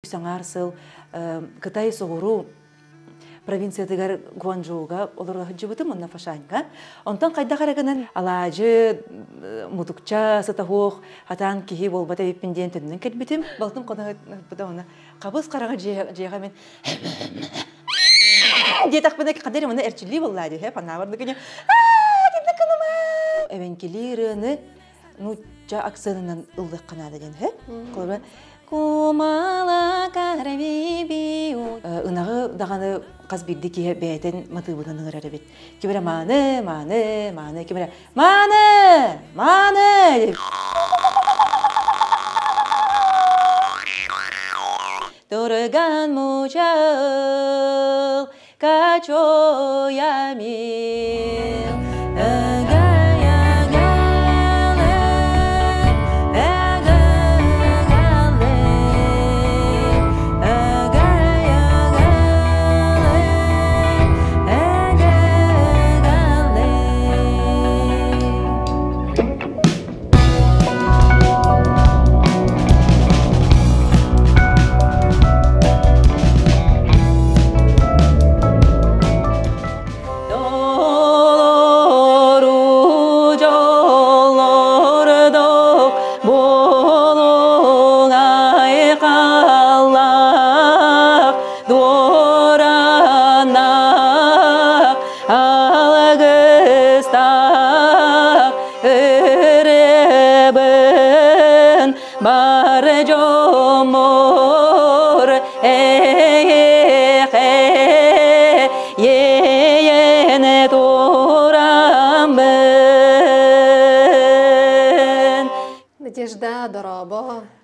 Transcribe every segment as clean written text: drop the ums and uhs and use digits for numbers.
үксаңар сыл Кытай соғыру провинциядагар Гуанчжоуга оларға хыджыбытым онна фашанга. Онтан қайда қарағынан алажы мутукча сатахух хатан кихи болбата виппенден түннен кетбітім. Балтын қона бұда қабыз қараға жеға мен детақ бінекі қадері мұны әрчілі боллады. Пана барды күне әвенкелеріні жа аксанынан ұлдық қанады ден. Қолы Кумала карабибиу. Унагы даганы каз бирди ки бәйтен матыбынан ыңырары бит. Кибера маны, кибера маны. Дороган мучал качоямил.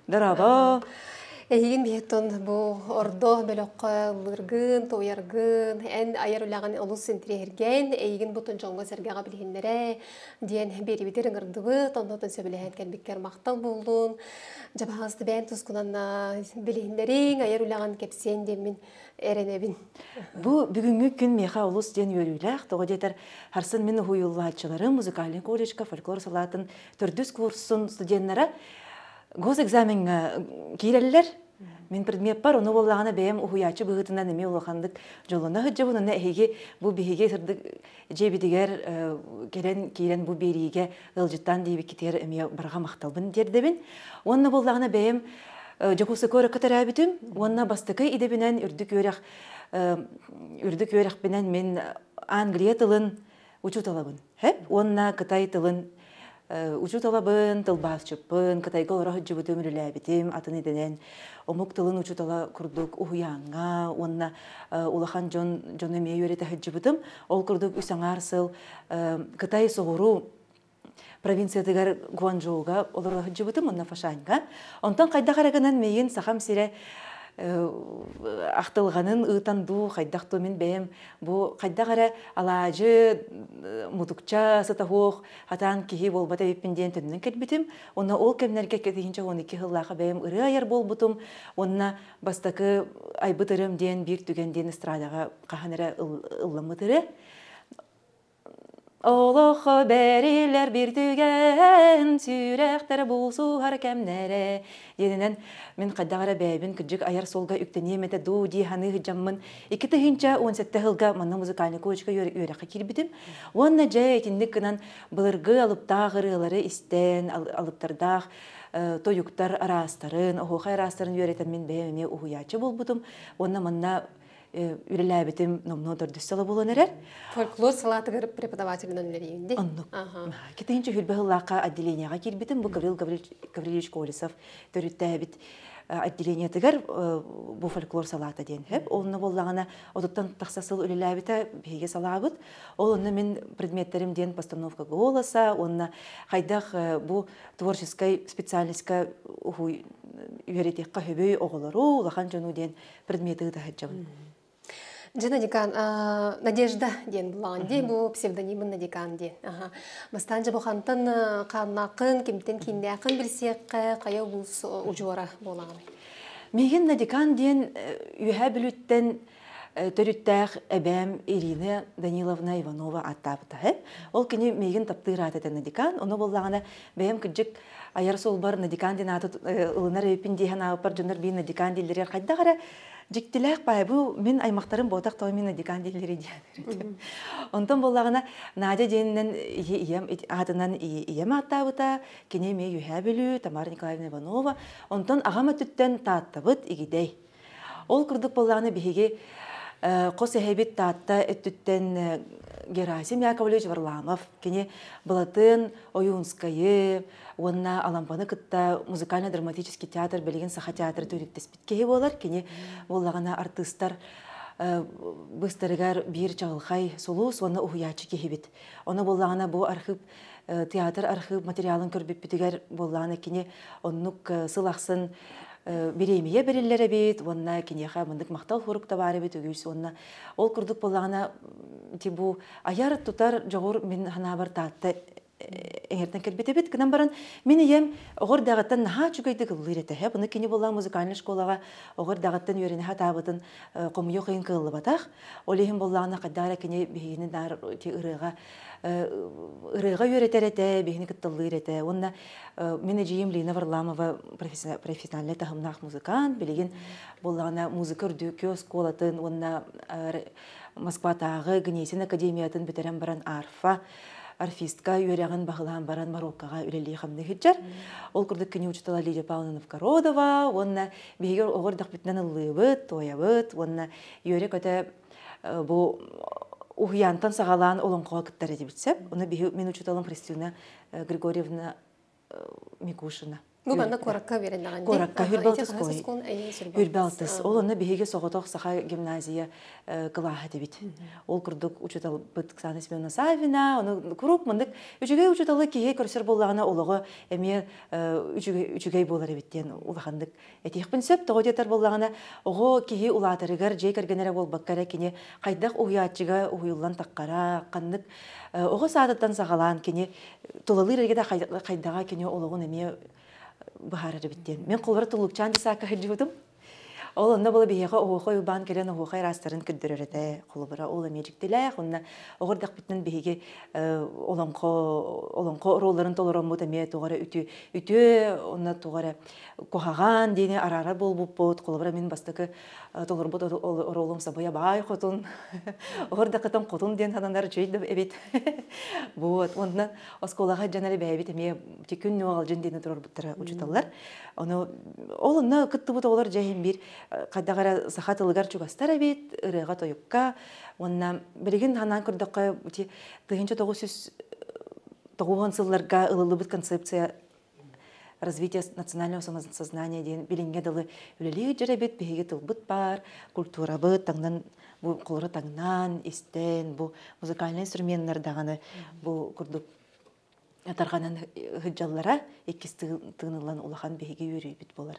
Дараба. Эйген биеттон бу ордо белокка лыргын, тояргын, эн айырылаган олус сентрерген, эйген бутун жоңго сергага билгендере, диен берибитер ыңырдыбы, тондотон сөбелеген келбиккер мактал болдун. Жабагызды бен тускунан билгендерин айырылаган кепсен демин эренебин. Бу бүгүнгү күн меха олус ден өрүләк, тога жетер харсын мен хуюллаачылары музыкален колледжка фольклор салатын төрдүс курсын студенттері госэкзаменға киреллер. Мен предмет бар, оны болағана бәйім ұхуячы бұғытынан әме олақандық жолына хүджабын, оны әйге бұл бейге сырдық жебедігер керен бұл бейрейге ғылжыттан дейбі кетер әме барға мақталбын дердебін. Оны болағана бәйім жоқысы көрі қатар әбітім, оны бастықы идебінен үрдік өріқ бінен мен Англия тылын учу талабын. Оны Қытай тылын учу талабын, тылбас чыппын, Қытайға олара хүджібі төмірілі әбітім, атын еденен омук тылын учу тала күрдік ұхуяңа, оны улахан жон өме өреті хүджібітім, ол күрдік үсаңар сыл Қытай соғыру провинциядагар Гуанчжоуга оларға хүджібітім, онна фашанға. Онтан қайда қарағынан мейін сақам сире ақтылғанын ұйтанду қайдақты мен бәйім. Бұл қайда қара алажы мұтықча сатахуқ хатан кихи болбата веппенден түннен кетбітім. Онна ол кемнерге кетігінші 12 ғыллаға бәйім ұры айар бол бұтым. Онна бастақы айбытырым ден бір түгенден эстрадаға қағаныра ұлламытыры. Олығы бәрілер бір түген, сүйректер болсу харкемнері. Енінен мен қаддағара бәйбін күджік аяр солға үктенеметі ду дейханы ғыджаммын. Икіті хинча 17 ғылға манна музыкальны көчіға өріққа келбітім. Онна жай етіндік кінан бұлырғы алыптағырылары істен, алыптардақ тойуктар арастарын, оғуға арастарын өретен мен бәйіме ұғуячы бол бұдым. Онна манна үреләбетім номно дөрдүссалы болан әрер. Фольклор салатыгыр преподавателін өнлерейінде? Оннық. Кетігінші хүлбіғыллаққа отделенияға келбетім. Бұл Гаврил Гаврилович Колесов төріттәбет отделениятыгар бұл фольклор салаты ден. Олыны боллағана одыттан тақсасыл үреләбеті бейге салабыд. Олыны мен предметтерім ден постановка голоса, онына қайдақ бұл творческай специальностька үйеретеққа хөбөй оғылару, лахан жону ден предметі ғыдағыджабын. Жана декан, Надежда ден бұлағанде, бұл псевдонимын Надекан ден. Мастан жа бұқантын қаннақын, кемтен кейіндеқін білсеққа қаяу бұл ұжуара болағаны. Меген Надекан ден үйә білуттен төрүттәх әбәм Ирина Даниловна Иванова аттабыта. Ол кини мейгин таптыр ататын надикан, оны боллагана бәйем кыджык аяр сол бар надикан ден аты ылынар өпин дейін ауыпар жондар бейін надикан дейлері қайда қара жіктіләк бай, бұл мен аймақтарын ботақ тау мен надикан дейлері дейін. Онтан боллагана Надя дейіннен атынан ием аттабыта, кене мей юхә білу, Тамара Николаевна Иванова, онтан ағама түттен тааттабыт игидей. Ол күрдік боллагана бейге қос әйбет таатта өттіттен Герасим Яковлевич Варламов, кене Балатын Оюнскайы, онна Алампаны кытта музыкально-драматический театр білеген саха театры төріктес біткеге болар, кене болағана артыстар бұстарығар бір чағылхай солус, онна ұхыячы кехебет. Оны болағана бұл архив, театр архив материалын көрбіп бітігер болағана кене оннук сылақсын беремeye бериллere бит, онна кенеха мындык мактал хорукта бары бит өгүс, онна ол курдук боллагана тибу аяр тутар жогор мен хана бар таатта эңертен келбете бит, кынан баран мен ем огор дагаттан наха чугайды кыллырете, хэ, буны кене боллан музыкальный школага огор дагаттан үйрени хатабытын комуё кыйын кыллы батах, олехин боллагана каддара кене бейини дар ти ырыга үйретерете, бейини кыттыллырете, онна мен жием Лина Варламова профессиональный тахымнах музыкант, билеген боллагана музыка үрдүкө сколатын, онна Москватағы Гнесин академиятын бетерен баран арфа, арфистка үйреген бағылан баран Мароккаға үлелей қамны хиджар. Ол күрдік кіне учитала Лидия Павловна Новгородова, онна бейгер оғырдақ бітінен ұллыбыт, тоябыт, онна үйрек өте бұл ұғиянтан сағалан олонқоға кіттар еді бітсеп, оны мен учиталым Христина Григорьевна Микушина. Бу банда коракка берендаган. Коракка Хүрбалтыской. Хүрбалтыс. Ол оны беге соғытоқ саха гимназия кылаха дебит. Ол күрдік учутал быт Ксана Семеновна Савина, оны күріп мындық үчігей учуталы кейе көрсер болағына олығы әме үчігей болар ебіттен улағандық. Әтейқпін сөп тоғыдетар болағына оғы кейе улатырығар жей кәргенері бол баққара кене қайдақ ұйатчыға ұйылан таққара қандық оғы саадыттан сағалан кене толалыр ергеде қайдаға кене олығын әме бахарары биттен. Мен қолбара тұлықчан десақа жүдім. Ол онда болы бейеға оғықой ұбан келен оғықай растарын күддірірді. Қолбара ол әмежіктіләқ, онна оғырдақ бітінің бейге олонқо ролларын толырын бұд әме туғары үті, онна туғары қоғаған дейіне арара бол бұд. Қолбара мен бастықы толыр бұд ролым сабая бай қотын. Оғырдақытын қотын ден хадандар жүйді әбет. Бұд. Ондан осколаға жанары бәйбет әме текін нөғал жын дейіне тұрар бұттыра ұчыталар. Ол онна күтті бұд олар жәйін бір қайдағара сақатылығар чугастар әбет, ұрыға тойыққа. Онна білеген ханан күрдіққа 1990 сылларға ылылы бұд концепция развития национального самосознания дейін білінге дылы үлелі жер әбет бейге тұлбыт бар, культура бұд, таңнан бұл қолыры таңнан, істен, бұл музыкальный инструменттер дағаны бұл күрдік атарғанан ғыджаллара еккіз тығынылан улахан бейге үйрей бит болар.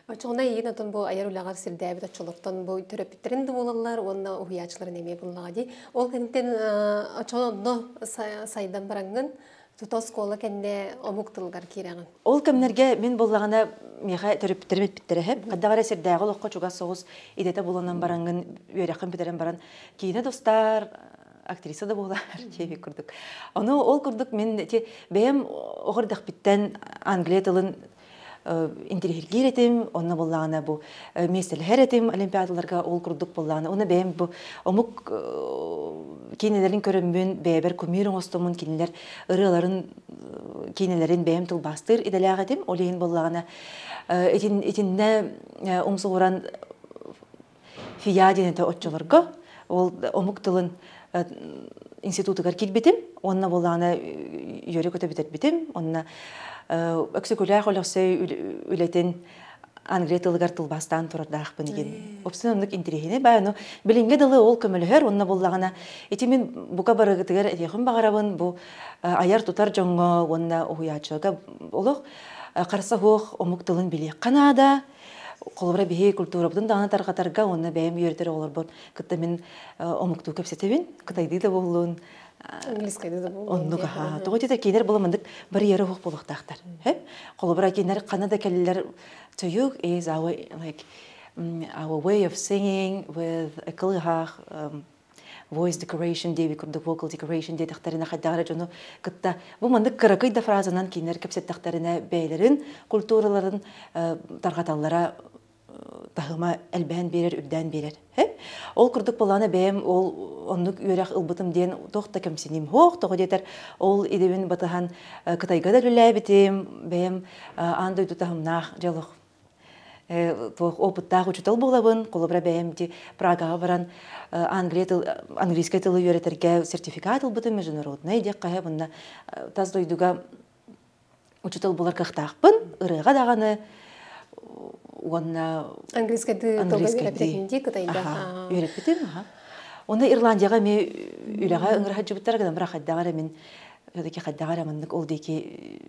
Очоғына еген отын бұл аяр үлағар сілдәбіт очолықтан бұл төрөпіттерін де болалар, онына ұхиячыларын әме болуға дей. Ол кәнттен очоғына сайдан бараңын, тұтас қолы кәнде омуқтылғар кереғын. Ол кәмнерге мен болағына меға төрөпіттерін біттері әп. Қаддағара сірдәғыл оққа чуға соғыз идеті боланан бараңын, үйеріқын бітерін баран. Кейіне достар, актриса да болар, тейбек күрдік. Ол күрдік мен бәйім оғырдақ біттен Англия тылын интерьергер етім, оны болағына бұл местелер етім олимпиадаларға ол күрдік болағына. Оны бәйім бұл омық кейнелерін көрімбен бәйбір көмерін остымын кейнелер ұрыларын кейнелерін бәйім тұл бастыр иделяғ етім. Олейін болағына етінне ұмсы оран фия денеті отчыларға. Ол омық тылын институтығар келбетім. Онына болағына үйері көті бітер бітім. Онына өксікөләқ олықсы үлетін Англия тылығар тылбастан тұрардақ бұнеген. Опсын ондық интерегіне бай, білінге дылы ол көмілігер, онына болағына. Еті мен бұқа барығытығар әтеғін бағарабын, бұл аяр тұтар жоңғы, онына ұғыячыға олық қарса хоқ омық тылын білек қанада, қолыбыра бейе культура бұдың дағына тарғатарға, онына бәйім үйертері олар бұл. Күтті мен омықту көпсетебін, күтайды да болуын. Английскайды да болуын. Оннуға, тұғы тетер кейнер бұлымындық бір ері хоқ болықтақтар. Қолыбыра кейнер қанада кәлілер түйік, ей зауы, our way of singing with a кылыхах voice decoration dey бикурдук vocal decoration dey тахтарына хаддагара жону кытта бу мандык кыракый да фразанан кинер кепсет тахтарына бейлерин культураларын таргаталлара тахыма элбен берер үрдән берер. Ол курдук боланы бәем ол оннук үрәх ылбытым ден тохта кемсиним хох тохо детер ол идебин батахан кытайга да лүләбитим бәем андой тутахымнах жалох опыттағы учител болабын, қолыбыра бәйімді Прагаға баран английский тылы үйретерге сертификат ылбыты международный дек қая бұнна таз дойдуға учител болар қақтақпын, ұрыға дағаны онна английский тылы үйрететінде қытайда үйретпетім. Онда Ирландияға ме үйліға үңір хаджыбыттар қадан бірақ қаддағара мен қаддағара мындық ол дейке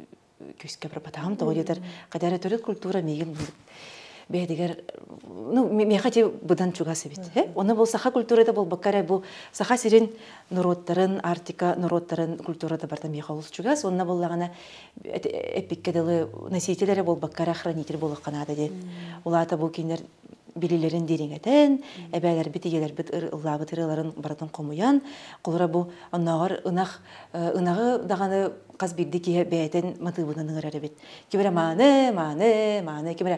көске бір батағым тоғы детер қадары төрет культура меген бәдігер, мехати бұдан чуғасы бет. Оны бұл саха культурада бұл баққара бұл саха сирен народтарын, артика народтарын культурада барда меха олыс чуғас. Онына бұл лағана эпиккеділі носителері бұл баққара хранитель бұл қанады де. Олата бұл кейінер билилерин дереңетен, әбәлер бітегелер біт ұллабы тырыларын баратын қомуян, қолыра бұл ұнағы дағаны қазбирді кеге бәйтен матыбынан ұңырары бет. Кебірі маны, кебірі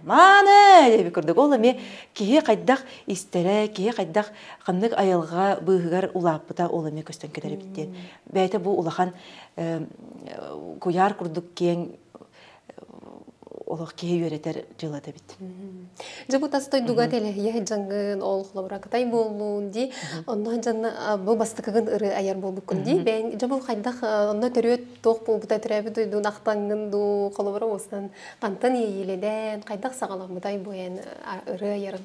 маны дебі көрдік. Ол әме кеге қайдақ істері, кеге қайдақ қамдық айылға бұғығар ұлапыта ол әме көстен кедері біттен. Бәйті бұл ұлақан көяр күрдік кен олық кей өретер жылады бит. Жабу тастой дуга теле я жаңгын ол хлобра кытай болуун ди. Ондан жанна бу бастыкыгын ыры аяр болуп күнди. Бен жабу кайдак онда төрөт ток болбута төрөбү дойду нактангын ду хлобра осынан кантан ийеледен кайдак сагаламыдай боен ыры аярын.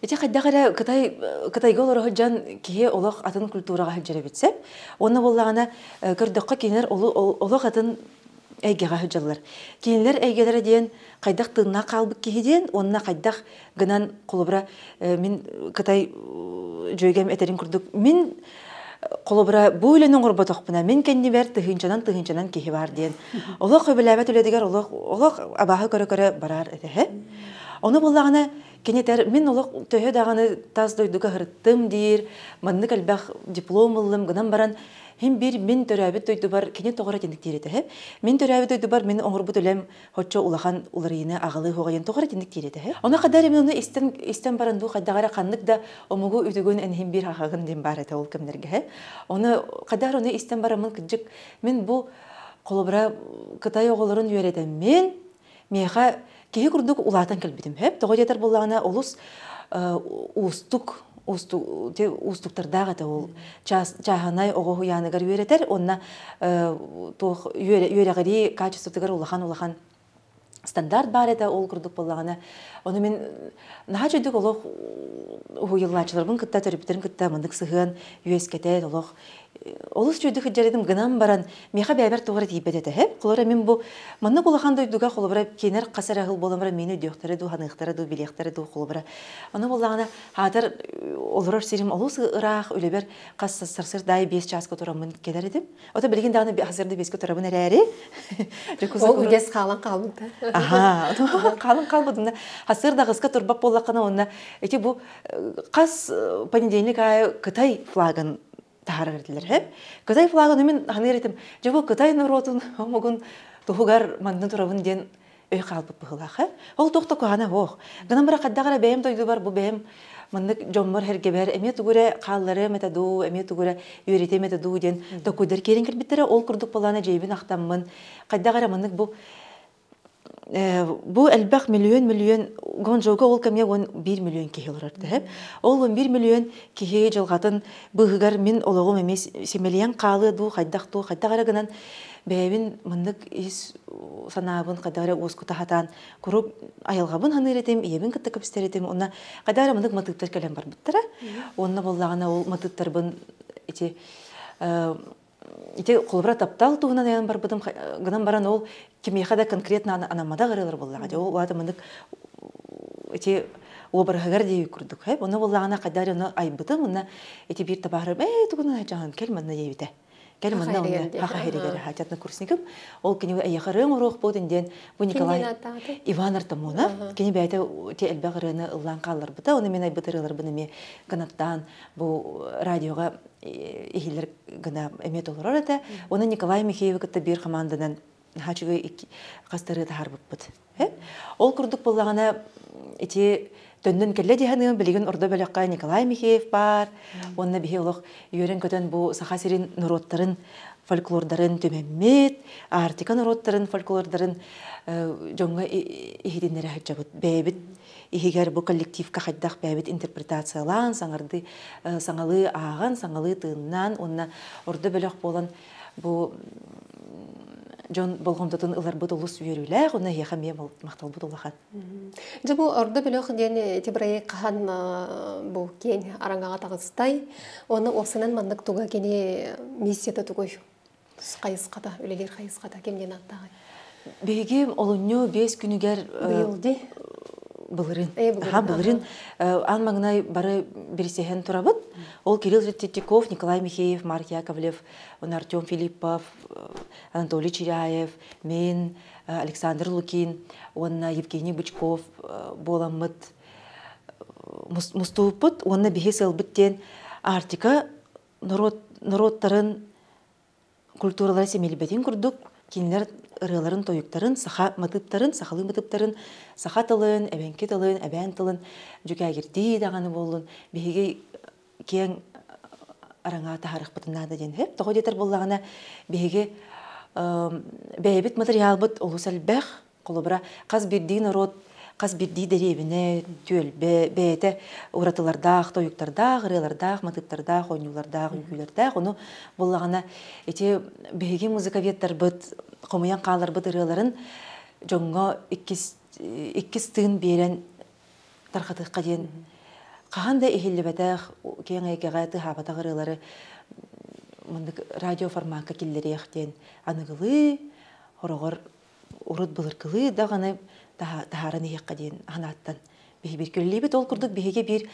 Эти кайдагара кытай голор жан кие олох атын культурага хәҗәрә битсә, оны буллагана көрдөккә кинер олох атын әйгеға хүджалар. Кейінлер әйгелері дейін қайдақ тыңна қалбық кейден, онына қайдақ гынан қолыбыра мен Қытай жойгем әтерін күрдік. Мен қолыбыра бұл өлінің ұрба тоқпына, мен кәнді бәр тұхынчанан кейі бар дейін. Олық өбіләбәт өледігер, олық абағы көрі барар әді. Оны болағына кенетер, мен олық төхі дағаны таз дойдуға ғырттым дейір, манны кәлбәқ диплом ұлым, гынан баран Хим бир мен төрәбит дойду бар, кене тоғыра тендік дейреті. Мен төрәбит дойду бар, мен оңырбыт өлем хотчо улахан уларыйыны ағылы хоғайын тоғыра тендік дейреті. Оны қадар мен оны истен баранду қадағара қаннық да омығу өтігін әнхим бир ағағын ден бар әті ол кемдерге. Оны қадар оны истен барамын күджік, мен бұл қолыбыра Қытай оғылырын үйередім. Мен меға кеге күрдік улатан кәлбетім. Тоғы детер болағына олыс устуктардағы ол чағанай оғы хуяныгар үйретер, онна үйерегері качествотыгар улахан стандарт бар еді ол күрдік болағына. Оны мен наға жөйдік олық хуйлачыларбын кітта төріптерін кітта мындық сығын үйескетет олық. Олыс жөйдік үджередім гынан баран меға бәйбір тоғыры дейбедеті. Құлыра мен бұл мұнны болақан дойдуға қолыбыра кейінер қасыр ағыл болымыра мені дөқтері ду, ханықтары ду, билектері ду қолыбыра. Оны болағына хатыр олырыр серім олыс ұрақ өлебер қас сарсыр дай 5 часқа тұрамын келер едім. Ота білген дағыны хазырды 5-ке тұрамын әрі. Ол үгес қалан қалбыды. Қалын қалбыдымда. Хасыр да қысқа тұрбап болақына онына. Эти бұл қас понедельник айы Қытай флагын тахар кертилер. Кытай флагын мен ханыр этим. Жабы Кытай народун омогун тухугар мандын турабын ден өй калып быгылах. Ол токто кана ох. Гынан бара каддагара бэм дойду бар бу бэм мандык жоммор хергебер эме тугуре каллары метаду эме тугуре үйрете метаду ден токудер керин кирбиттере ол курдук баланы жейбин актаммын. Каддагара мандык бу әлбәқ миллион гон жауға ол кәмге 1 миллион кехелер арды. Ол 1 миллион кехе жылғатын бұғығар мен олығым емес семелиян қалы ду, қайдағара гынан бәйбін мұндық ес санабын қайдағара осқыта хатан көріп айылғабын ханыр етем, ебін кітті көпістер етем. Онна қайдағара мұндық матыптар кәлем бар бұттыра. Онна болағына ол матыптар бұн Ите қолыбыра таптал туғынан аян бар бұдым, ғынан баран ол кемейқада конкретно анамада ғарылар болағады. Ол олады мұндық ите обырғығар дейі күрдік. Оны болағына қайдар оны айбытым, оны ите бір табағырып, туғынан айжағын кел мұнна дейбіті. Кәл мында оны хаха херегер хатятны курсников. Ол кини аяхарың урох боденден бу Николай Иван Артамонов. Кини бәйте те элбагырыны ыллан каллар бута. Оны мен айбытырылар буны ме канаттан бу радиога ихилер гына эмет олорор эте. Оны Николай Михеев кытта бир командадан хачыгы кастары тахарбыт бут. Ол курдук боллагана эти төндөн келле диханы билеген ордо бөлөккай Николай Михеев бар. Онна бихе олох үйрен көтөн бу сахасирин народтарын, фольклордарын төмеммет, артика народтарын, фольклордарын жоңга ихидиннере хаджабыт. Бәйбит ихигер бу коллективка хаддах бәйбит интерпретациялан, саңарды саңалы аған, саңалы тыыннан, онна ордо бөлөк болан бу Жон болгондотун ылар бут улус үйөрүләр, уна яхамия мактал бут улахан. Жа бу ордо бөлөк ден тибрай кахан бу кен араңага тагыстай, оны оксанан мандык туга кени миссията тугой. Кайыската, үлелер кайыската кемден аттагы. Беги олуньо 5 күнүгер быйылды. Былырын. Былырын. Анмаңнай бары берсехен турабыт. Ол Кирилл Рететиков, Николай Михеев, Марк Яковлев, Артем Филиппов, Анатолий Чиряев, мен, Александр Лукин, Евгений Бычков, Боламыт, Муступыт, онна бихесел биттен артика народтарын культуралар семелбетин курдук, кинлер ырыларын тоюктарын, саха матыптарын, сахалы матыптарын, саха тылын, әбәнке тылын, әбән тылын, жүкәгерді дағаны болын, беге кен араңа тахарық бұтынады ден. Тоғы детер болағына беге бәйбіт материал бұт олыс әлбәқ, қолыбыра қаз бірді народ, қаз бірді дәребіне төл бәйті ұратылардақ, тоюктардақ, ырылардақ, матыптардақ, ойнулардақ, үйгілердақ, оны болағына беге музыкаветтер бұт, Комуян қалар бұд ырыларын жоңға иккіз тыын берен тарқатыққа ден. Қағанда эхелі бәтәқ, кен әйкеға тыхабатақ ырылары радио форматқа келдері ектен. Анығылы, орағыр ұрыт бұлырқылы дағаны тахарын еққа ден анаттан. Беге бір көлі бет ол күрдік беге бір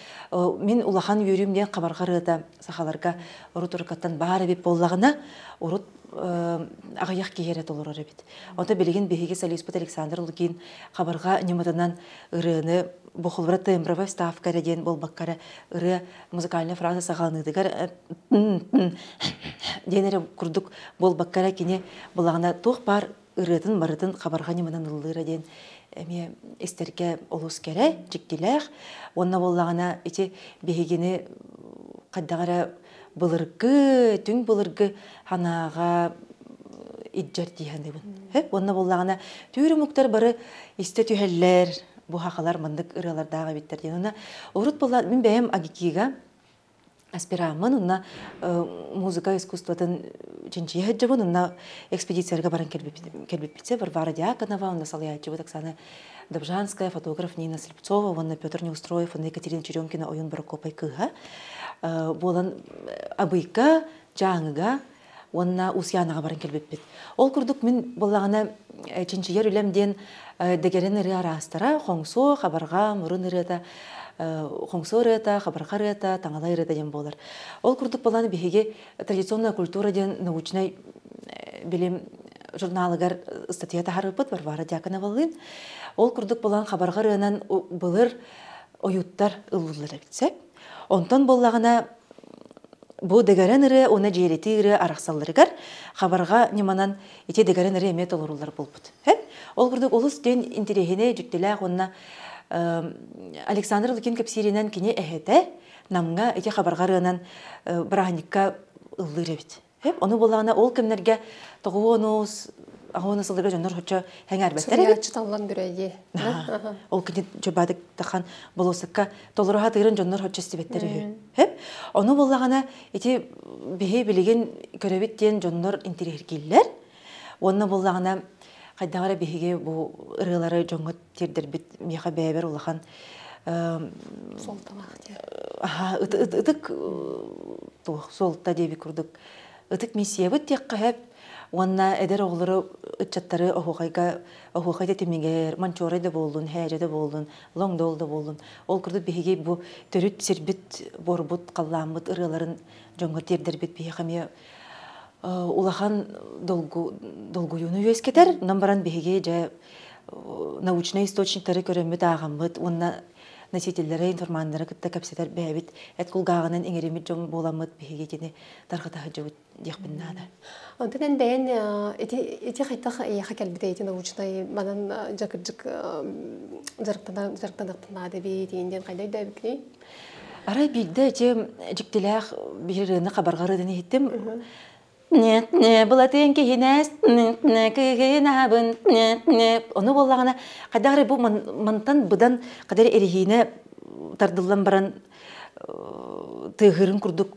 мен улахан үйірімден қабарғарыда сақаларға ұрыт ұрықаттан бары беп болағына ұрыт ағаяқ кейері толырыр бет. Онда білеген беге Салиспет Александр Лукин қабарға нематынан ұрыны бұқылбыра тембровой ставка ден болбаққары ұры музыкальный фраза сағалынығығар денері күрдік болбаққара кене болағына тоқ бар ұрытын барытын қабарға нематан ұлылыра ден әме естерге олыс кәрі, жіктеләқ. Онна болағына бегені қаддағара бұлырғы, түң бұлырғы ханаға иджар дейханды бұн. Онна болағына түйірі мұқтар бары есте түйәлілер, бұ хақалар мандық ұралардағы беттерден. Онна ұрыт болағына, мен бәйім агикиға аспирамын, онна музыка искусстватын жинчия хаджабын, онна экспедициярға баран келбеппетсе, Варвара Дьяконова, онна Салаячева, Оксана Добжанская, фотограф Нина Слепцова, онна Петр Неустроев, онна Екатерина Черемкина, ойын Баракопай кыға. Болан абыйка, жаңыға, онна Усянаға баран келбеппет. Ол күрдік мен болағына жинчияр үлемден дегерен ұры арастара, қоңсо, қабарға, мұрын ұрыда, Хоңсо рыта, хабарха рыта, таңалай рыта ден болар. Ол күрдік боланы бігеге традиционная культура ден научный білім журналыгар статьята харыпыт Варвара Дьяконовалын. Ол күрдік болан хабарха рыынан бұлыр ойуттар ұлылары бітсек. Онтан болағына бұ дегерен ұры, оны жейреті ұры арақсалырығар, хабарға неманан ете дегерен ұры емет олырулар болбыт. Ол күрдік олыс ден интерегіне жүктеләқ онына Александр Лукин кепсиринен кене әхеті, намға әке қабарғарынан бірағаникка ұллыр әбет. Оны болағына ол кемнерге тұғуыныз, ағуыныз ұлырға жондар хотша әңәр бәттер әбет. Сүрияқчы талан бүрәйе. Ол кене жөбадық таққан болосыққа толырға тығырын жондар хотша стебеттер әбет. Оны болағына әте бейе білеген көрәбеттен жондар интерергелер. Оны болағына Қайдағара бейге бұл ұрылары жоңғы тердер бет меға бәйбер олақан солта деби күрдік. Үтік месия бұт тек қағып, онна әдер оғылары үтчаттары оғуғайда темегер, манчорайда болдың, хәжеде болдың, лоңдолда болдың. Ол күрдік бейге бұл түріт сербіт, борбыт, қалламыт ұрыларын жоңғы тердер бет бейге улахан долгуюну өс кетер, намбаран беге же научный источниктары көрөмөт агамыт, онна носительлері, информандары кытта кәпсетер бәбит, әт кулгағынан эңеремет жон боламыт беге жені дарғатағы жауыт дияқпыннады. Онтан бәйін, эти қайтақ яқа кәлбіде еті научный, манан жақыржық жарықтанықтынады бей дегенден қайдай дәбікіне? Арай бейді әте жіктіләқ біріні қабарғарыдың еттім. Бұл әтен кейінәс, кейінәбін, оны болағына қайдағыры бұл мантан бұдан қадар әрігейіне тардылан баран тұғырын күрдік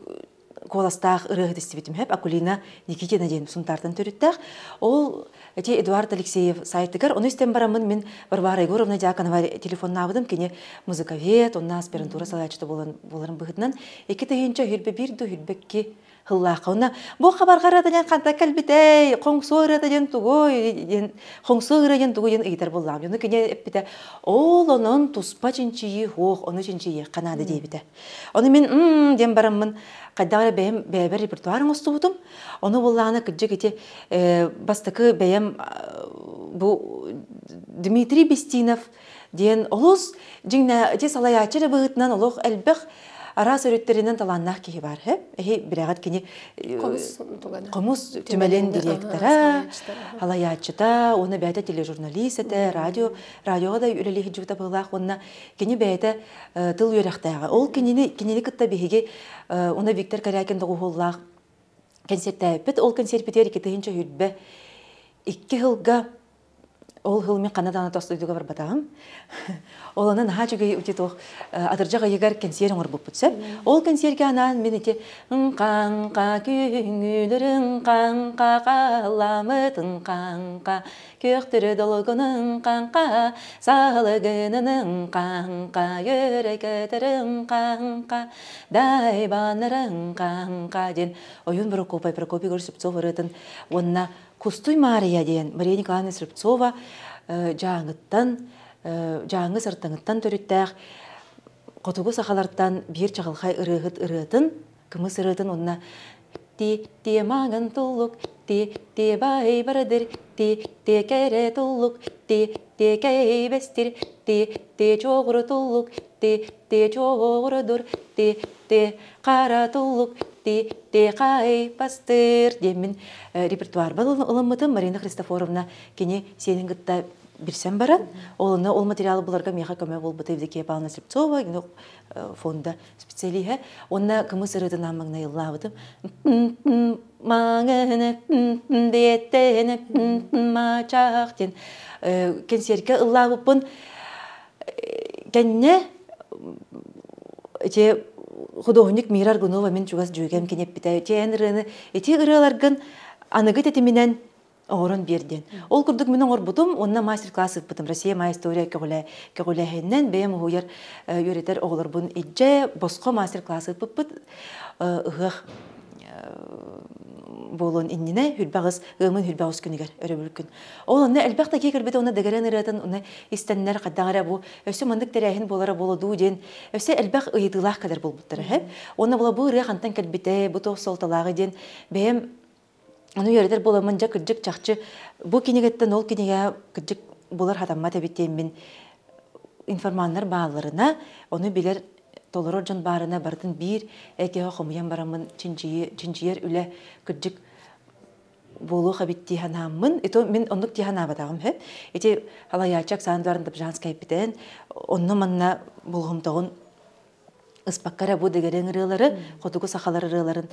қоластақ ұрығы дестебетім әп, Акулина Никитина дейін сұнтартын төріттәқ. Ол әте Эдуард Алексеев сайттығыр. Оны үстен барамын мен Варвара Егоровна Дьяконова телефонна абыдым, кене музыкавет, онна аспирантура салайчыты боларын бұғытынан. Екі тегенче хүрбе бірді хүрбекке хыллаққа. Онна бұл қабарғарадың қанта кәлбітей, қоңсуырадың тұғой, қоңсуырадың тұғойын ұйтар болам. Оны кене әппіті, ол оның тұспа жіншейі хоқ, оны жіншейі қанады дейбіті. Оны мен дем барамын қайдағыры бәйбір репертуарын осты бұдым. Оны болағына күджі кете бастықы бәйім Дмитрий Бестинов ден олыс жіңна те салаячыры бұғытынан олық әлбіқ арас өреттерінен таланнақ кейі бар. Бірағат кені қомыс түмәлен директора, алаячыта, оны бәйті тележурналист әті, радиоға да үлелі жүгіті бұғылақ, оны кені бәйті тыл өріқтаға. Ол кенені күтті бейге, оны Виктор Карякин дұғы ғоллақ концертті әппіт. Ол концерт бітер 2-тігінші үрбі 2 ғылға ол ғылмен қанаданы тостойдуға бар батағым. Олының наға жүгей өте тоқ адыржаға егер концерт оңыр бұл бұтсы. Ол концертке анан мен ете «Қанқа күңілірің қанқа қаламытың қанқа көқтірі долғының қанқа салығынының қанқа өрекетірің қанқа дайбанырың қанқа» ден ойын Прокопий көрсіп соғырытын онына Кустуй Мария ден Мария Николаевна Срыбцова жаңы сыртыңыттан төріттәқ қотуғы сақаларттан бір чағылғай ұрығыт кымыс ұрығытын онына те маңын тұлық, те бай барадыр, те кәрі тұлық, те кәй бәстір, те чоғыры тұлық, те чоғыры дүр, те қара тұлық, те қай пастыр демен репертуар был ұлымытым. Марина Христофоровна кене сенің ғытта бірсен бара. Ол материалы бұларға меға көмі бол бұты евдеке Павловна Срыбцова фонда специалиға. Онна кымыс ұрыдың амыңна еллавыдым. Маңыны беттені мачақтен концертке ұллавыпын. Кәнне художник Мира Аргунова мен чугас жүгем кенеп бітәй. Тен ұрыны, еті ұрыларғын анығы тетіменен оғырын берден. Ол күрдік менің орбудым, онына мастер-класс ұппытым. Россия май история кәғіләхеннен бәйім ұғыр өретер оғылар бұн иджі босқо мастер-класс ұппыт ұғық болуын инніне хүлбағыз, ұғымын хүлбағыз күнігер өрі күн. Ол оны әлбәқта кей кірбеті оны дәгәрен ұратын, оны истәнлер қаддағыра бұл, өсі мұндық тәрәйін болары болу ден, өсі әлбәқ ұйдылақ кәдір бол бұттыры. Оны бұла бұл ұры қантан кәлбеті, бұл тоқ солталағы ден, бәйім оны өредер боламын жа күрджік чақчы, бұл кенегеттен ол кенеге күрджік болар хатамма тәбеттен мен информанлар бағаларына, оны білер толырор жон барына бардың бір әкеға қомыян барамын чинчиер үлі күрджік болу қабит тиханамын. Ето мен ондық тихана батағым. Ете халаячак сандуарындып жанс кайпетен, онны манна болғымтағын ыспаққара бұл дегерен ұрылары, қотығы сақалар ұрыларын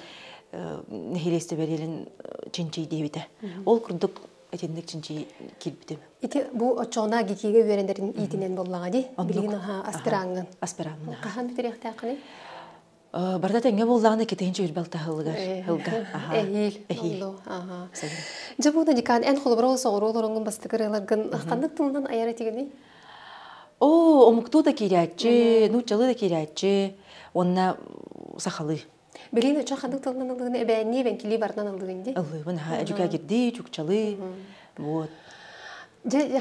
нехилесті берелін чинчи дейбіті. Ол күрдік әтендік чинчи келбітім. Ити бұл отчоғына гекеге өрендерін етінен боллаға де? Білген аспираңын. Аспираңын. Қахан бүтеректі ақыны? Барда тәңге боллағына кетейінші үлбәлті хылға. Әйіл. Жабуына декан ән қолыбырау соғыру оларыңын бастықыр айларғын қандық тылынан аяра тегені? Омықту да керячі, нұтчалы да керячі, онына сақалы. Білген өтші қандық тылынан алдығын әбәне бән келей барынан алдығын де? Алдығын, әжуға керді, чүкчалы.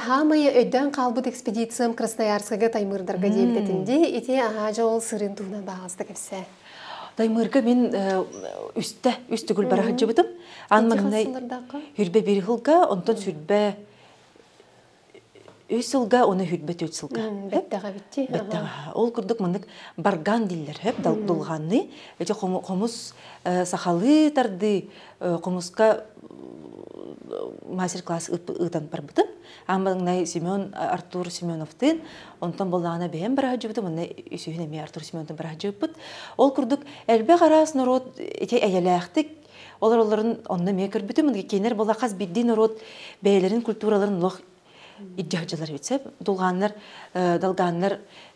Хамайы өйден қалбыт экспедициям Красноярскага таймырдарға дейбдетінде, ете аға жол сырын туғынан бағасты кәпсі. Таймырга мен үстігіл бараға жібітім. Анмаңнай хүрбе бір ғылға, онтан сүрбе үс жылға, оны хүрбе төт жылға. Бәттіға бітті. Ол күрдік мұндық барган диллер, долғанны. Өте қомыз сақалы тарды, қомызға мастер-класс ұтан бар бұтым. Амбаңнай Артур Семеновтын, онтан болағына бәйін бараға жібітім, онна үсігін әме Артур Семеновтын бараға жібіт. Ол күрдік әлбе қарас нұрот әйеләқтік, оларын онна ме көрбітім, кейнер бола қаз бидді нұрот бәйлерін культураларын лоқ иджахджалар битсе, далганнар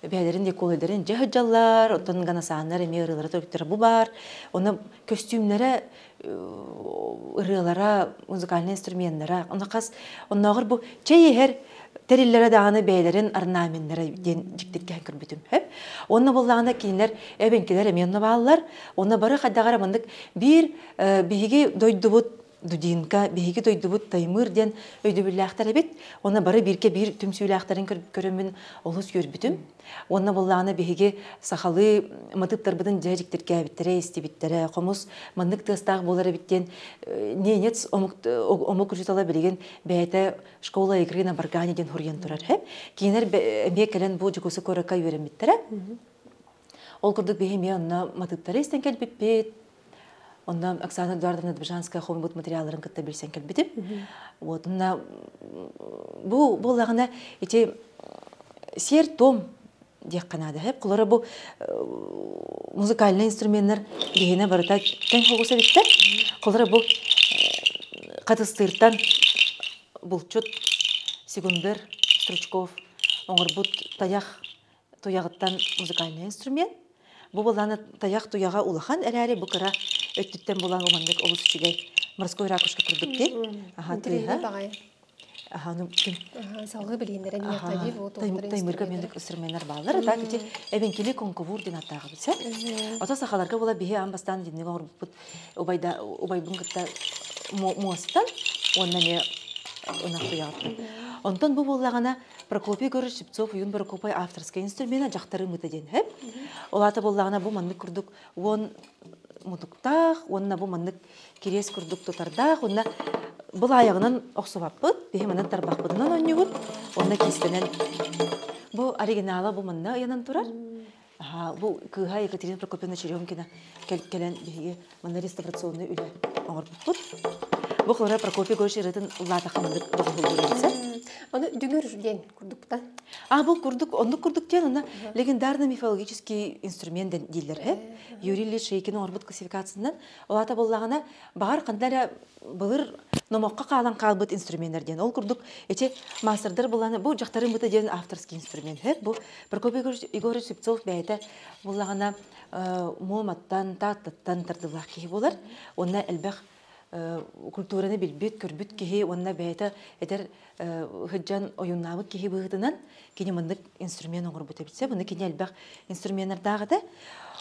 бәйлерін деколайдарын джахджалар, оттан ғанасанлар, эме ырылары төріктері бұ бар. Оны костюмлері, ырылара, музыкальный инструменттері, оны қас, оннағыр бұ чай ехер тәрелері дағаны бәйлерін орнаменттері ден жіктірген көрбітім. Оны болағында кейінлер әбенкелер әменні бағалар, оны бары қаддағара мұндық бір бейге дойды бұд Дудинка, бейгі дойды бұд таймырден өйді білі бет, оны бары бірке бір түмсүйлі ақтарын көрімін олыс көрбітім. Оны болағына бейгі сақалы мұтыптар бұдың жәжіктерге әбіттері, естебіттері, қомыз мұндық тұстағы болары біттен ненец омық жүзала білеген бәйті школа егіргена барганеден хұрген тұрар. Кейінер әме кәлін бұл жүкөсі көріқа өреміттері. Ол күрдік бейгі ме онына мұтыптары естен кәлбіп бет. Онда Оксана Эдуардовна Движанская хомбут материаларын кітті білсен кәлбетіп. Бұл лағына ете сер том дек қанады. Құлары бұл музыкальный инструменттер дегені барыта кән қолғыса бітті. Құлары бұл қатыстырттан бұлчут, секундер, стручков, оңыр бұд тояғыттан музыкальный инструмент. Бұл боланы таяқ туяға улахан әрәрі бұқыра өттіттен болан омандық олыс үшігей морской ракушка күрдіктен. Интерейді бағай. Салғы білгендері ниеттәді бұл Таймырға мендік үсірменер бағалар. Әбенкелі конкурс ден аттағы білсе. Ота сақаларға бола бейе амбастан денеге оңыр бұд обайбың күтті муастан, онна не ұнақты яғыттың. Онтан бұл болағана Прокопий Горыч Шипцов үйін Прокопай авторскай инструмена жақтары мұты ден. Олаты болағана бұл маңдық күрдік он мұтықтақ, онына бұл маңдық керес күрдік тұтардақ, онына бұл аяғынан оқсываппыд, беймінін тарбақпыдынан ойнығыд, онына кестенен. Бұл оригиналы бұл маңна ұянан тұрар. Бұл кыға Екатерина Прокопьевна Черемкина кәлен бейге маңна реставрационный үлі оңыр бұппыд. Бұл қылыра Прокопий Горыч Ирытын ұллатақа маңдық бұғы көрінсе. Оны дүңір ден күрдікті? Бұл күрдік ден, оны легендарный мифологический инструмент дейлер. Юрий Лешейкінің орбыт классификациясынан олата болағына бағар қандары бұлыр номаққа қалан қалбыт инструменттерден. Ол күрдік ете масырдар болағына бұл жақтарын бұты ден авторский инструмент. Бұл Прокопий Егорович Шипцов бәйті болағына моматтан, таттаттан тардылақ кейі болар. Онына әлбәқ культураны билбит, көрбүт кихи, онна бәйті әдер хүджан ойыннабы кихи бұғытынан кені мұндық инструмент оңыр бұты бітсе, бұны кені әлбәқ инструменттер дағыды.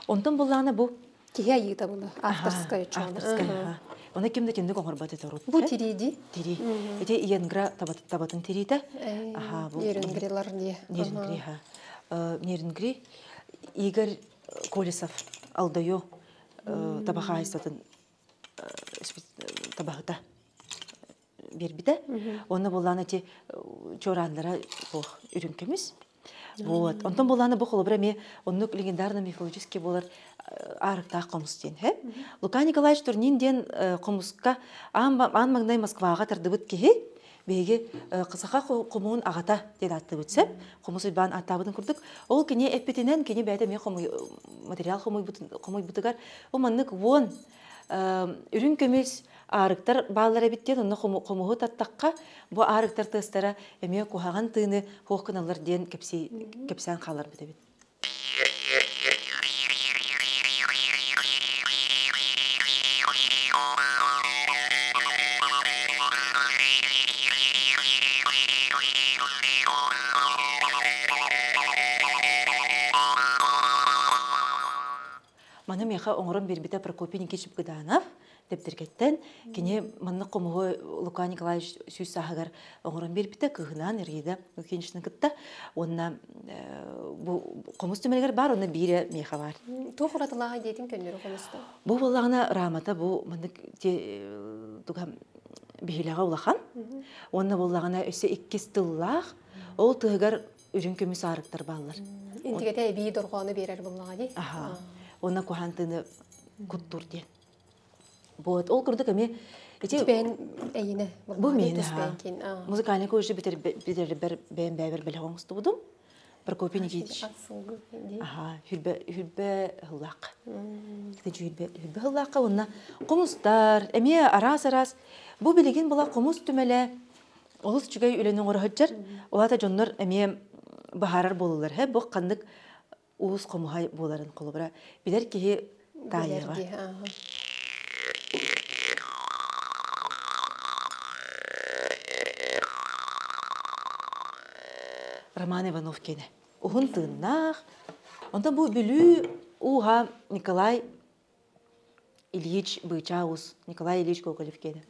Онтан болағына бұл... Кихи айыда бұны, авторская чуаны. Авторская. Оны кемді кемдік оңыр бұты тұрут. Бұл тирейді? Тирей. Әде иенгра табатын тирейді. Нерингрилар не? Нерингри. Игорь Колесов алдайо табаға айстатын табағыта бербіді. Оны боланы те чоранлара үрінкеміз. Онтан боланы бұл қолыбыра ме, оны легендарны мифологический болар арықтақ қомыс ден. Лука Николаевич Турнинден қомысқа анмаңдай Москваға тардыбыт кеге, бейге қысақа қомуын ағата деді атты өтсеп, қомыс үйбан аттабыдың күрдік. Ол кене әппетінен кене бәйді ме материал қомой бұтығар. Ол маннық вон үрін көмес арықтар баллары біттен, оны қомуғы таттаққа бұл арықтар тұстара әме қоғаған тыны қоқыналар ден кепсен қалар біді біт. Маны меха оңырын бербіті Прокопий Никитич Бгданов дептергеттен, кене манны қомығы Лука Николаевич сөз сағығар оңырын бербіті кығынан әргейді өкеншінің күтті. Онына bu komuz tümelger бар, оны бире меха бар. Ту хуратылага дейтин көннөрү комуста. Бу боллагына рамата бу мындык тугам бихилага улахан. Онна боллагына өсө 2 тыллах, ол тыгар үрүн көмүс арыктар баллар. Интигете бии доргону берер буллага ди. Аха. Онна кухантыны куттур ден. Вот, ол курдук эми Тибен эйине. Бу мени музыкальный колледжде бер бәбер белегоңсту будум. Прокопий Никитич. Ага, хүлбе хыллак. Хүлбе хыллакка онна комустар, эми арас бу билеген була комус түмеле. Олус чүгәй үленең орыһыҗыр. Олата жоннор эми баһарар болулар. Һә бу кандык уус комуһай боларын колыбыра. Билер ки тайыга. Роман Иванов кене. Уһун тыннах. Онда бу билүү уха Николай Ильич Бычаус, Николай Ильич Гоголев кене.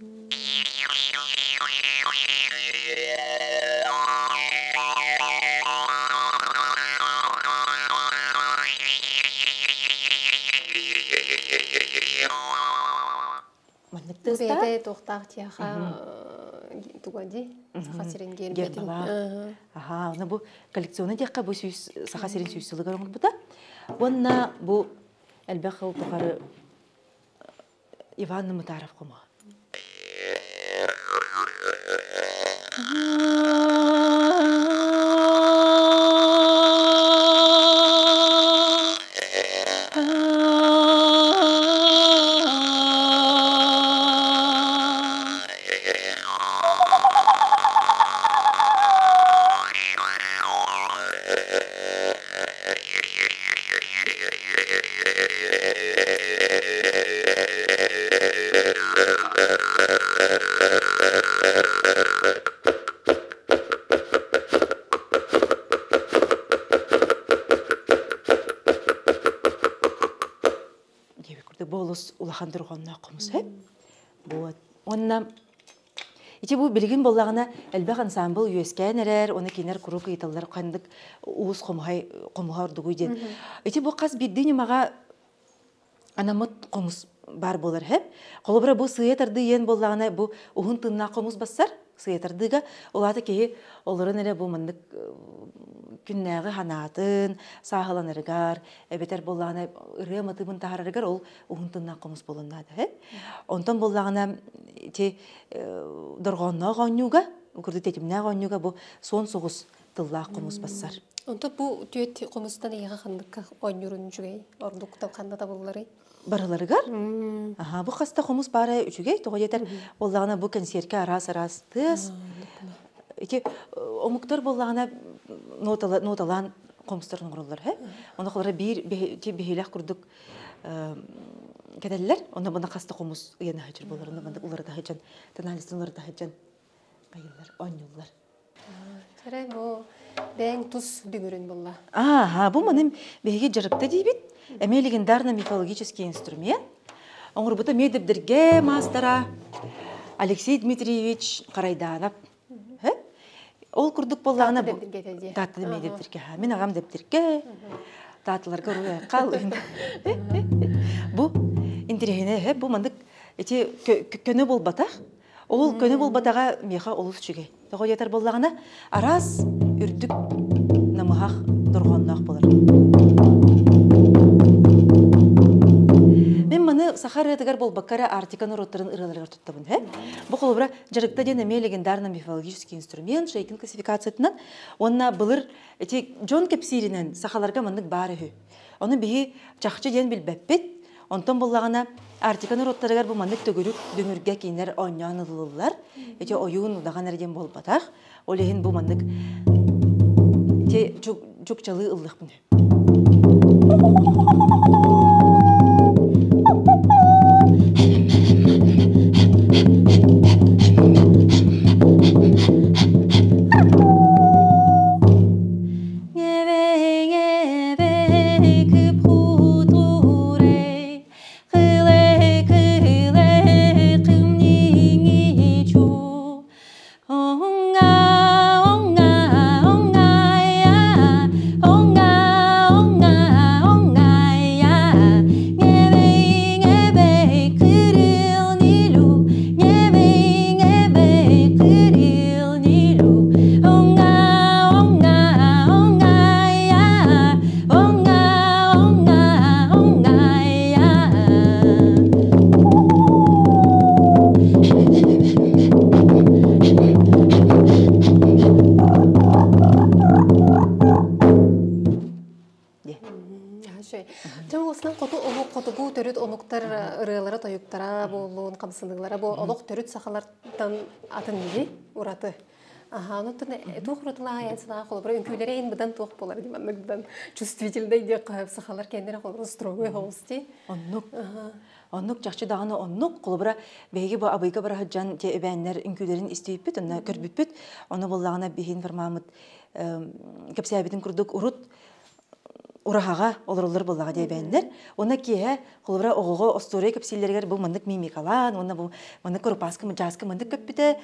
Бете тохтак тияха тугади саха сиренген бетин. Ага, она бу коллекционный тияха бу сүйс саха сирен сүйсүлүгө оңгут бута. Онна бу элбехал тухары Иван Мутаров кома. Болус улахандырганна комус хеп. Вот. Онна ити бу билген боллагына элбек ансамбл юэскенерер, оны кинер курук италлар кандык уус комухар дугуй ден. Ити бу каз биддини мага анамыт комус бар болар хеп. Колобра бу сыйетарды ен боллагына бу ухун тынна комус бассар. Сыйетардыга олаты ки оларын эле бу мындык күннәгы ханатын, сахаланыргар, бетер боллагына рематыбын тахарыргар ол ухунтынна комус болоннады. Онтон боллагына те доргонна гонюга, укурды тетимне гонюга бу сон соғыс тылла комус бассар. Онто бу түйет комустан ийга хандыкка ойнурун жүгей, ордуктан кандата боллары. Барыларыгар? Аха, бу хаста комус бары үчүгей, тога жетер боллагына бу концертке арас тыз. Ити омуктар боллагына ноталан комустарын курулар, хэ? Онда калары бир бихилах курдук кеделлер, онда бunda хаста комус ыяна хачыр болар, онда бunda улары да хачан, таналистынлары да хачан байылар, ойнулар. Сарай бу бен туз дүгүрүн болла. Аха, бу манын беге жарыкта дейбит. Эме легендарный мифологический инструмент. Оңыр бұта медебдерге мастера Алексей Дмитриевич Карайданов. Ол күрдік болағына татты медебдерге. Мен ағам дебдерге. Татыларға руя қал. Бұ интерегіне, бұ мандық көні бол батақ. Ол көні бол батаға меха олыс жүге. Тоғы етер болағына арас үрдік намығақ дұрғаннақ болар. Мен маны сахара тегер бол бакара артиканы роттарын ыраларга туттабын, хэ? Бу колбра жарыкта ден эме легендарный мифологический инструмент, шейкин классификациятынан, онна былыр эти Джон Кепсиринен сахаларга мандык бары хы. Оны бихи чакчы ден билбеппет, онтон боллагана артиканы роттарыгар бу мандык төгүрүк дөңүргө кинер ойнанылылар, эти оюн удаган эрден болбатак, олехин бу мандык те жукчалы ыллыкмын. Onga Шөй. Жау осынан қоту қотугу төрүт онуктар ырылары тойуктара болуун камсыныглара бу олок төрүт сахалардан атын неги ураты. Онуттан туох уратыла аянсына холбура үnkүйлери эн быдан туох болар диманныгдан чувствительный де сахалар кендере холбура строгой холсти. Оннук жакчы даганы оннук колбура беги бу абыйга бара хаджан те эбәннәр үnkүлерин истейппит, онна көрбүппүт. Оны боллагына бихин фармамыт кепсәбитин курдук урут урахага олорлор боллага дебәннәр. Оны кие колбура огого остория кепсиллергер бу мындык мимикалан, оны бу мындык корпаска мыжаска мындык көппите,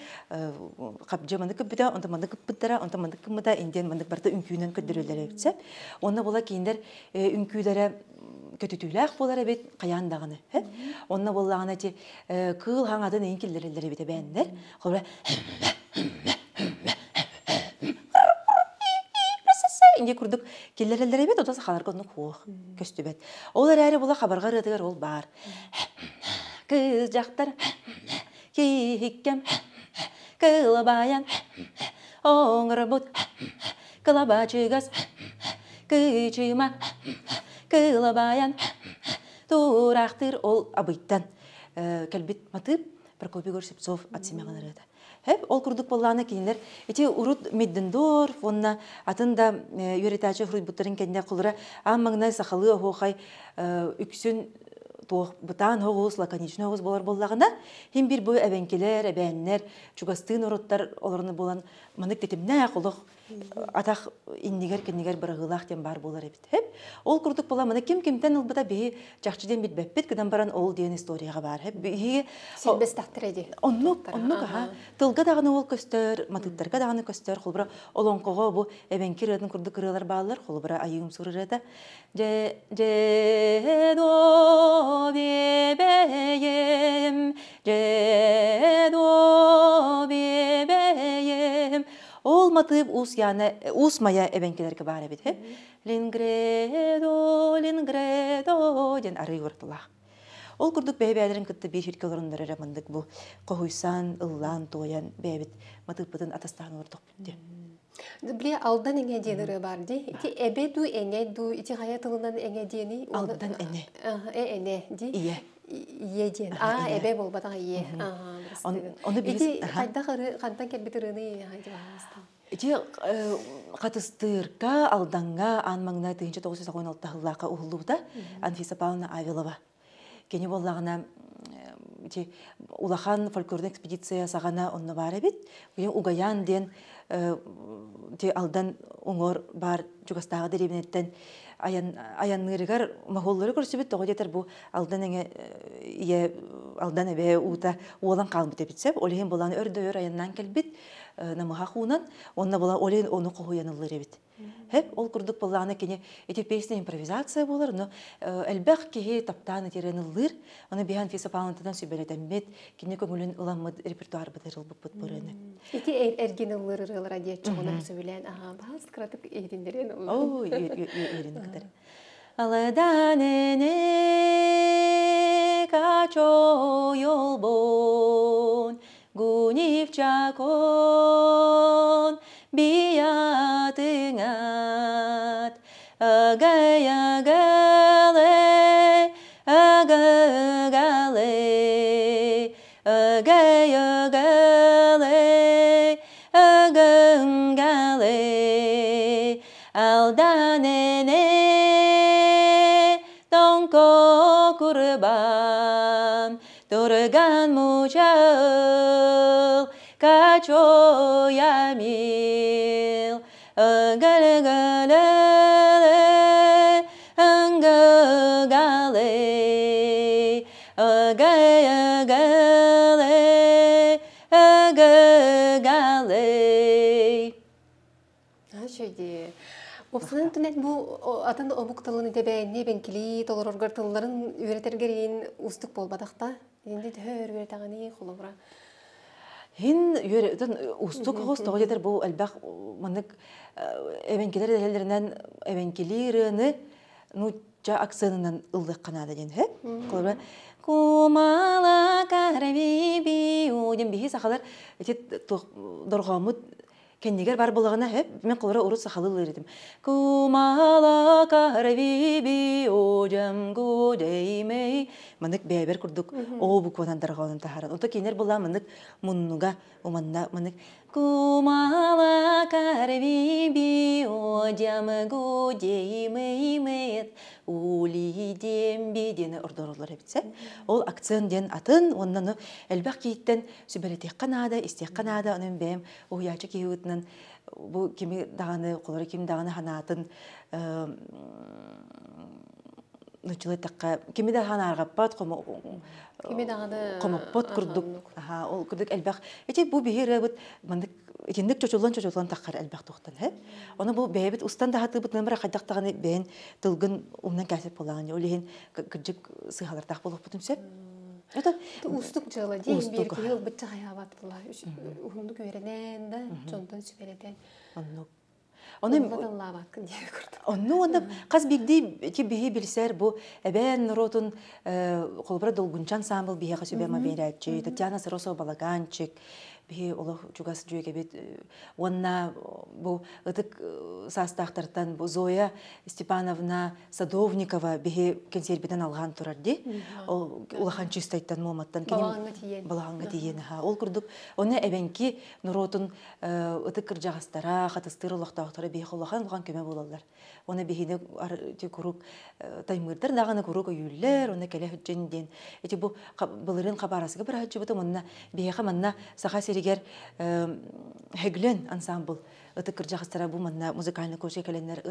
капжа мындык көппите, онда мындык көппитера, онда мындык кымыта инден мындык барты үnkүнөн көдөрөлөр өтсә. Оны бола кийиндер үnkүләре көтүтүләк болар бит каяндагыны. Онна боллагына те кыл хаңадан эң киллерлер бит бәннәр. Колбура инде курдук киллерлер бит, ота сахаларга оны хуох көстүбет. Олар әре була хабарга рыдыгар ол бар. Кыз жактар киккем кылбаян оңыр бут кылабачыгас кычыма кылабаян турактыр ол абыйттан келбит матып Прокопий Горсепцов атсемеганырыда. Ол курдук болланы кейінлер, эти урут Меддендорф, онна атында юритачы хрудбуттарын кенде кулыра аммаңнай сахалы охохай үксүн тоқ бутан хоғыз, лаконичный хоғыз болар боллағына, хем бір бой әбәнкелер, әбәннер, чугастын ороттар оларыны болан мандык тетімнә қолық атақ иннигер кеннигер бірғылақ ден бар болар әбіт. Ол күрдік бола мына кем-кемтен ұлбыда бейі жақшыден бит бәппет, кідан баран ол дейін историяға бар. Сенбес тақтыр әде? Оннук, тылға дағыны ол көстер, матыттарға дағыны көстер, қолбыра олонқоға бұл әбәнкер әдің күрдік кырылар бағалар, қолбыра айығым сұрыр әді. Жедо бебейім, жедо бебейім. Ол матып ус мая эбенкелерге бар бит. Лингредо, лингредо ден ары юртылах. Ол курдук бәйбәләрен кытты бир хиркеләрендә ремондык бу кохуйсан, ыллан тоян бәбит матып бутын атастан урдык битте. Бле алдан эңе денере бар ди. Ити эбеду эңе ду ити хаятылынан эңе дени. Алдан эне. Эне ди. Ие. Ие ден. Эбе болбатан ие. Оны бис. Ити кайда кантан кебитерини хайди баста. Ити катыстырка алданга анмаңна 1996 жыллакка уллубда Анфиса Павловна Авилова. Кені боллағына улахан фольклорный экспедиция сағана онны бар бит. Угаян ден алдан оңор бар Чугастағы деребінеттен аяннырыгар мағоллары көрсібет, тоғы детер бұл алдан әбе уыта уолан қалмыт әбітсеп, олеген боланы өрді-өр аяннан келбет, намыға қуынан, онна бола олеген оны қоғуянылыр әбет. Ол күрдік болағына кені әте песня импровизация болар, но әлбәқ кеге таптан әтеренілір, оны бейхан Фиса Павловнадан сөйбәлетәмет, кені көңілін ұламыд репертуар бұтырыл бұппыт бұрыны. Әте әрген ұлыр радиет жоғына сөйлән, бағыз қыратып еріндерен ұлыр. О, еріндіктер. Алыдан әне качо йолбон, гунивчакон, биятыңат, агай-агале, агай-агале, агай-агале, агай-агале, алдан эне, тонко курбан, турган мучал, качо ямил, гале-гале, гале, гале, гале. Шөйде. Опсынан түнет бұл атын обукталыны дебәйіне бенкілі толыроргар тылларын үйретергерейін ұстық болбадақта. Енді төр үйретағаны құлыбыра. Хин устук хос тоғыдер бұл әлбәқ мандык эвенкелер дәлелерінен эвенкелеріні жа акценынан ылдық қанады ден. Қолыбыра Кумала карви бию ден бейі сақалар дорғамыд Кеннигер бар буллагына хеп мен кулара урус сахалылыр идим. Кумала карвиби ожам гудеймей. Мынык бәбер курдук. О бу конандарга онун тахаран. Ота кинер була мынык муннуга уманна мынык Кумала карвиби ожам гудеймей. Ули демби дені ордорулар битсе. Ол акцент ден атын, оннаны әлбәқ кейттен сүбәлетек қанада, истек қанада, оның бәйім ұячы кейуітінің бұл кеми дағаны, қолары кем дағаны ханатын нұчылы таққа, кеми дағаны арғаппат, қомаппат күрдік. Ол күрдік әлбәқ. Әте бұл бейірі бұд, Итинник чочулан таққар әлбәқ тоқтан. Оны бұл бәйбіт ұстан да хаты бұт нөмірі қайдақтағаны бәйін тылғын умнан кәсіп болағаны. Олейін күрджік сығалар тақ болып бұтым сөп. Устық жылы дейін бергі ел бұтты ғаябат бұла. Ұғымдық өренен да, жондан сүбеледен. Онда қаз бигди ки бихи билсер бу эбен нұротын қолбыра долгунчан самбыл бихи қасубема бейрәтчі, Татьяна Сыросова балаганчик, бихи олық чугасы жүйеге бет. Онна бу ытык састақтартан бу Зоя Степановна Садовникова бихи кенсербеден алған тұрарди. Ол улахан чистайттан моматтан. Балағанға тиен. Ол күрдік. Оны эбенки нұротын ытык кыржағастара, қатыстыр олақтауқтары бихи олахан бұған көме болалар. Оны бихине күрук таймырдар дағаны күрук өйілер, оны кәлі хүдженден. Эти бу бұлырын қабарасыға бір хаджы бұтым, онына бихиға манна саға серігер хеглен ансамбл. Ыты кыржағыстара бу манна музыкальны көшке кәленлер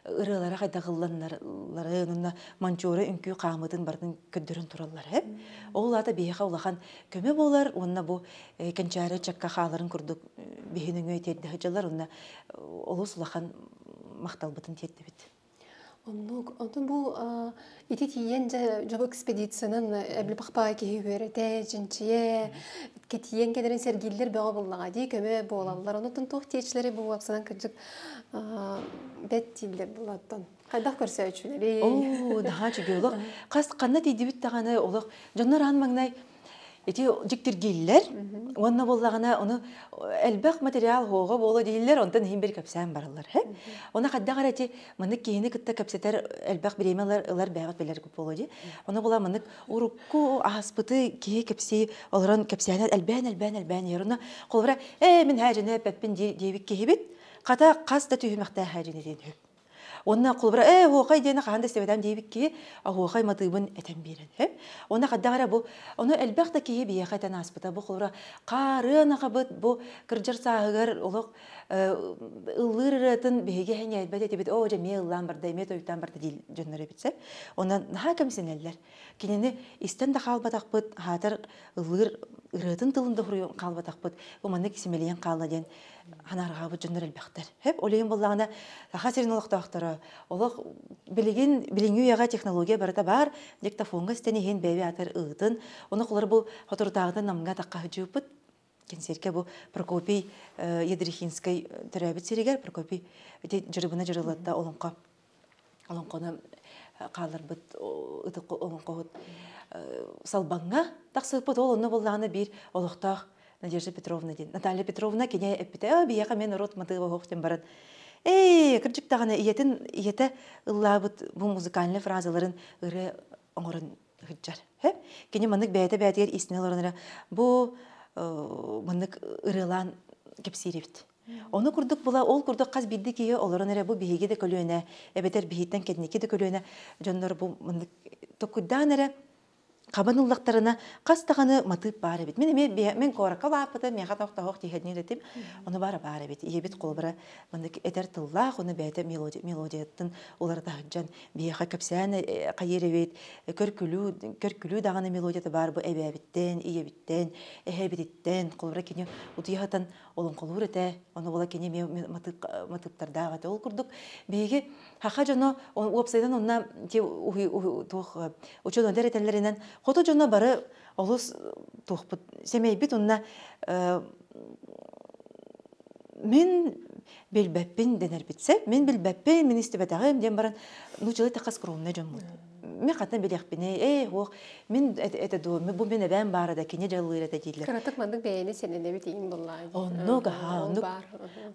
ырылары қайдағыланлары, онына манчоры үнкі қамытын бардың көддірін тұралар. Ол ата бихиға олахан көме болар, онына бу кәнчары чакка қағаларын күрдік бихинің өйтерді хаджалар, онына олыс олахан мақтал бұтын тетті бет. Онтын бұл ити тиен жабы экспедицияның әбілі бақпаға кейі өреті, жіншие, кетиен кедерін сәргейлер бәға болаға дей көмі болалар. Онтын тоқ течілері бұл апсынан кіржік бәт тийлер болаттан. Қайдақ көрсе өчілері? О, наға жүге олық. Қас қанна дейді біт тағаны олық. Жонлар аң маңнай Эти жиктиргейлер, онна боллагана оны элбек материал хоого боло дейлер, онтан химбер капсан баралар. Оны каддагар эти мынык кийини кытта капсетер элбек биремелер ылар бягат белер күп боло ди. Оны була мынык урукку аспыты кие капси олорон капсана элбен ярына колбара мен хажыны пеппин дебик кебит. Ката кас да түймөктө хажыны дейин. Онна кулбара хоокай дена каханда себедам дейбикки хоокай матыбын этен берен. Онна каддагара бу оны элбекта кие биехатан аспыта бу кулбара карына кабыт бу кыржыр сагыр улук ылырытын беге хене бете дебит о жемеллан барда мет ойтан барда дил жөннөрө битсе. Онна хакамсенеллер. Кинени истен да калбатакпыт хатыр ылыр ырытын тылында хуру калбатакпыт. Бу маны кисемелен калла ден ханарга бу жөннөр элбектер. Хеп олейин боллагана хасерин улуктактары олық біліңі яға технология барыта бар, диктофонға стенеген бәбе атыр ұғытын. Оны құлар бұл хотыртағыдан намға таққа хүджіппіт. Кенсерке бұл Прокопий Едрихинскай түрәбіт серегер. Прокопий жырыбына жырылатта олыңқоны қалар бұд олыңқоғыт салбаңға тақсықпыт. Ол оны болағына бір олықтақ Надежда Петровна ден. Наталья Петровна кене әппіті, бияға мен рот матыға хоқтен барад. Кырчыктаганы иете ыллабыт бу музыкальный фразаларын ыры оңорын хыджар. Кене мынык бәйте-бәйтегер иснелорынара бу мынык ырылан кепсиребит. Оны курдук була, ол курдук каз бидди кие олорынара бу биһиге де көлөөнө, эбетер биһиттен кетнеке де көлөөнө, жоннор бу мынык токуданара Кабаныллактарына кастаганы матып бары бит. Мен коракка лапыты, мен хатакта хок тихедни детип, оны бары бит. Ебит колбара мындык этер тыллах, оны бәйте мелодияттын уларда хаджан бияха капсаны кайеребет, көркүлүү даганы мелодияты бар бу эбебиттен, иебиттен, эхебиттен колбара кене утыятан олон колур эте, оны бола кене матыптарда гат ол курдук. Биге хаха жано вебсайттан онна те тох учудан деретелеринен Хото жона бары олус тухпут семейбит онна мен билбеппин денер битсе мен билбеппин мен истебетагым ден баран нучылы такас кровна жоммут. Мен қатан белекпіне, оқ, мен әті ду, бұл мен әбән бары да, кене жалылыр әті дейлер. Қыратық мандық бәйені сенен әбі дейін боллай. Оны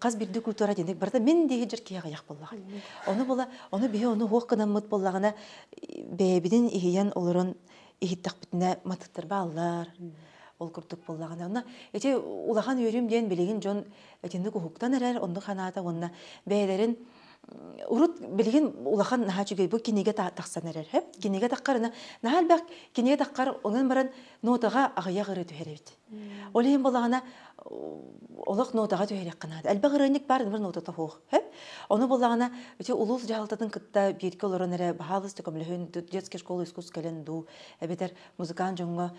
қаз бірді культура дендік, барда мен деге жыр кеяға яқ боллаған. Оны бола, оны бейі оны оқ қынан мұт боллағына бәйбіден ихиян олырын ихиттақ бітіне матықтар балар. Ол күрдік боллағына. Оны әте улахан өрім ден білеген жон әтенді құхықтан әрәр, онды қаната, онына бәйлерін урут билген улахан наха чүгей бу кинеге тақсан әрәр. Кинеге таққарына, нахал бәк кинеге таққар онын баран нотаға ағыя ғыры түйеребет. Олейін болағына олық нотаға түйерек қанады. Әлбә ғырыник бар, бір нотата хоқ. Оны болағына улус жағалтатын кытта берке оларын әрі бағалыс төкімліхін детский школы искус кәлін ду. Әбетер музыкан жоңға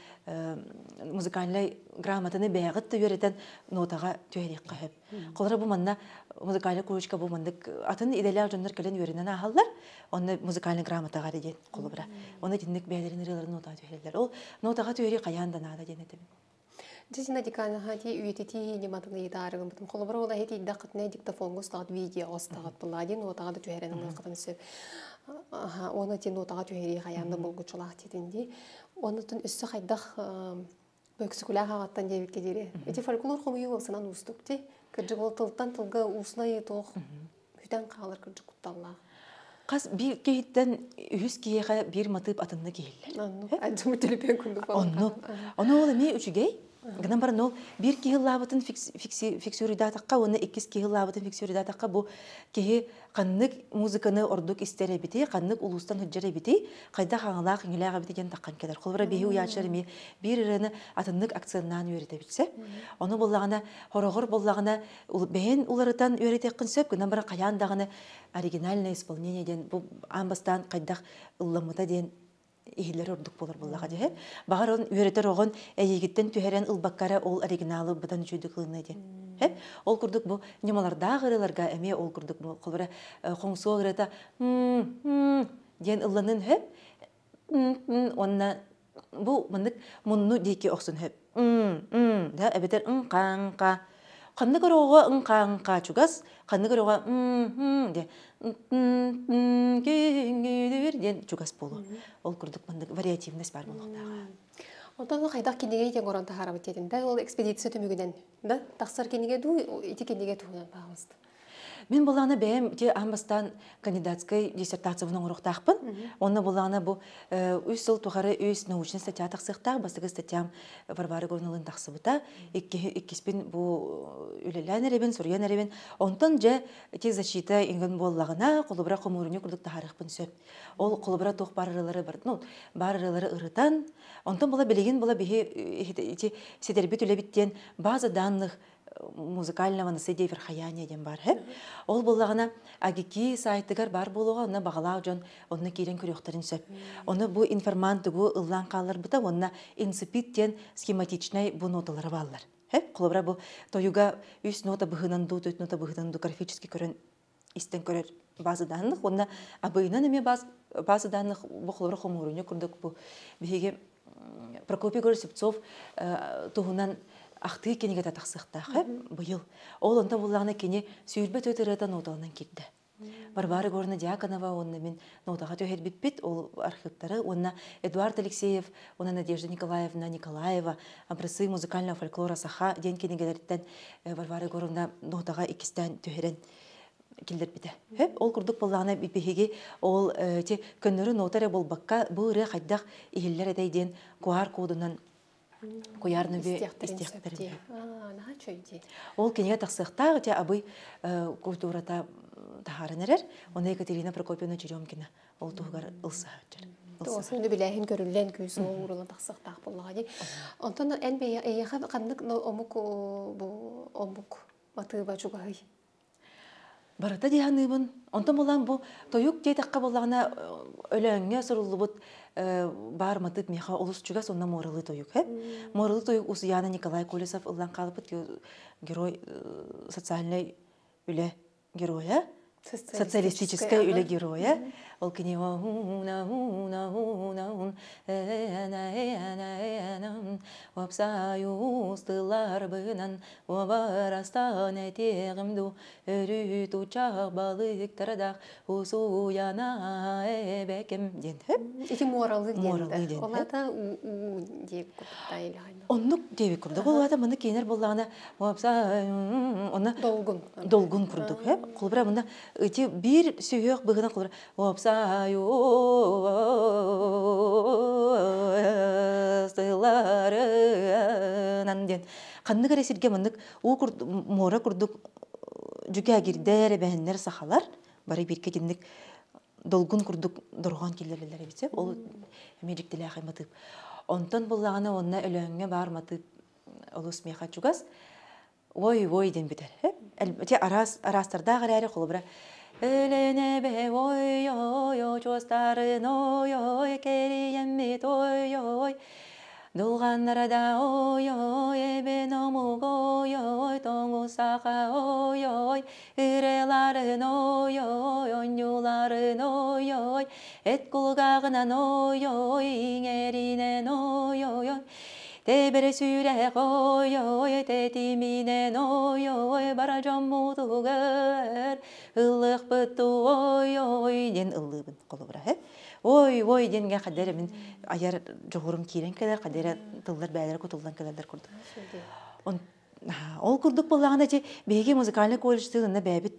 музыканлай грамотаны бәғыт түйеретін нотаға түйерек қағып. Қолары бұл манна музыкалы күрішка бұл мандық атын иделер жондар кәлін өрінен ағалар, оны музыкальный грамотаға деген қолы бұра. Оны дендік бәдерін ұрыларын нотаға түйерелер. Ол нотаға түйерек қаяндан ада денетім. Жесина диканы хати үйетети нематыны идарыгын бутум холобра ола хети дакытны диктофонго стагат видео остагат буладин отага да түйеренин кытын сөп. Оны тен отага түйери хаянды болгучулак тетинди. Онутун үссү хайдах бөксүкүлө хагаттан дебитке дере. Эти фольклор комую болсанан устукти. Кыржыгыл тылтан тылга услай тох хүтен калыр кыржык кутталла. Қаз бір кейттен үз кейеға бір матып атынны кейілер. Әнжімі телепен күндік болу. Оны ол әме үшігей. Гынан барын ол бір кейі лабытын фиксюридатаққа, оны 2 кейі лабытын фиксюридатаққа бұл кейі қаннық музыканы ордық істері біті, қаннық ұлыстан хүджері біті, қайда қаңылақ үңіліға біті ген таққан кедір. Қолбыра бейі ұячары ме бір үріні атыннық акционнан өреті бітсе. Оны болағына, хорағыр болағына бәйін ұларыдан өреті қын сөп, гынан бары қаяндағыны оригинальное исполнение ден, бұл амбастан қайдақ ұлламыта ден ихилер ордук болар боллага же. Багар он үйрөтөр огон эйигиттен түһәрен ылбаккара ол оригиналы бутан үчүдү кылына де. Ол курдук бу немаларда гырыларга эме ол курдук бу кылбыра коңсу гырата ден ылланын онна бу мындык мунну дейки оксун да эбетер канка канны көрөгө канка чугас канны көрөгө де ден чугас болу. Ол күрдік мындық вариативность бар болуқтаға. Онтан қайдақ кенеге ең оран тахарабы тедінде, ол экспедиция төмігінен, тақсар кенеге ду, ити кенеге туғынан бағымызды. Мен болағына бәйім амбастан кандидатскай диссертацияның ұрықтақпын. Оны болағына бұл өз сыл туғары өз научный статья тақсықтақ, бастығы статьям Варвары Горнылын тақсы бұта. Еккеспен бұл үлелән әребен, сұриян әребен. Онтан жа тек защита еңгін болағына қолыбыра қомырыне күрдік тағарықпын сөп. Ол қолыбыра тоқ барырылары бар. Барырылары ұрытан. Онтан бола білеген бола бейі седербет үлебіттен база данных музыкального наследия верхаяния ден бар. Ол болағына агики сайтыгар бар болуға, оны бағалау жон, оны керен көріқтарын сөп. Оны бұл информантыгу ыллан қалар бұта, оны инципиттен схематичнай бұл ноталары балар. Қолыбыра бұл тойуға үс нота бұғынанду, төт нота бұғынанду графически көрін истен көрер базы данных. Оны абыйынан әме базы данных бұл қолыбыра қомырыне күрдік бұл бейге Прокопий Горсепцов тұғынан Ахты кенеге татақсықтағы бұйыл. Ол онда болағына кене сүйірбет өтіретін ноталынан кетті. Варвара Горна Дьяконова, онна мен нотаға төхер бітпет, ол архивтары, онна Эдуард Алексеев, онна Надежда Николаевна Николаева, абрысы музыкального фольклора саха ден кенегелерден Варвара Горна нотаға икістен төхерен келдер біті. Ол күрдік болағына біпехеге ол көннөрі нотары болбаққа бұғыры қайдақ ихиллер әдейден куар кодынан Куярны бе истектері. Ол кенеге тақсықтағы те абый культурата тахарын әрер. Оны Екатерина Прокопьевна Черемкина. Ол тұғығар ұлса өтер. Осыны біләйін көрілен күйісі оғырылан тақсықтақ болуға де. Онтан ән бәйі әйеға қандық омбук матыға жүғай. Барата дейханыбын. Онтан болан бұл тойук дейтаққа болағына өләңе сұрылы бұд бар матып меха олус чугас онна моралы тойук. Моралы тойук Усияна Николай Колесов ыллан қалыпыт герой социальный үлі героя, социалистическая үлі героя. ол кини Опсаюстылар бынан обарастан этегимду өрүт учак балыктардак усуяна эбеким ден. Ити моралы Моралы ден. ден. Олата деп курттай лайны. Оннук деби курдук. Олата мында кейнер боллагана опса онна долгун курдук. Кулбра мында ити бир сүйөк быгына кулбра опсаюстыларын ден. Канны кересирге мындык у мора курдук жүгә гирдер бәһеннәр сахалар. Бары бирке динник долгун курдук дорган килерлер битсе. Ол эмежиктеле хайматып. Онтон буллаганы онна өлөңгө барматып олус меха чугас. Ой ден битер. Әлбәттә арастарда гарәре кулбра. Элене бе ой чостарын ой кериемме ой Дулганнарда ой эбе номуго ой тоңусака ой иреларын ой онюларын ой эт кулгагынан ой иңеринен ой Тебере сүрек ой тетиминен ой бара жоммутугер ыллык бытту ой ден ыллыбын колубра ой денге кадере мен аяр жогорум кирен келер кадере тылдар бәйлер кутулдан келерлер курду. Ол курдук боллаганда же беге музыкальный колледждыгында бәбит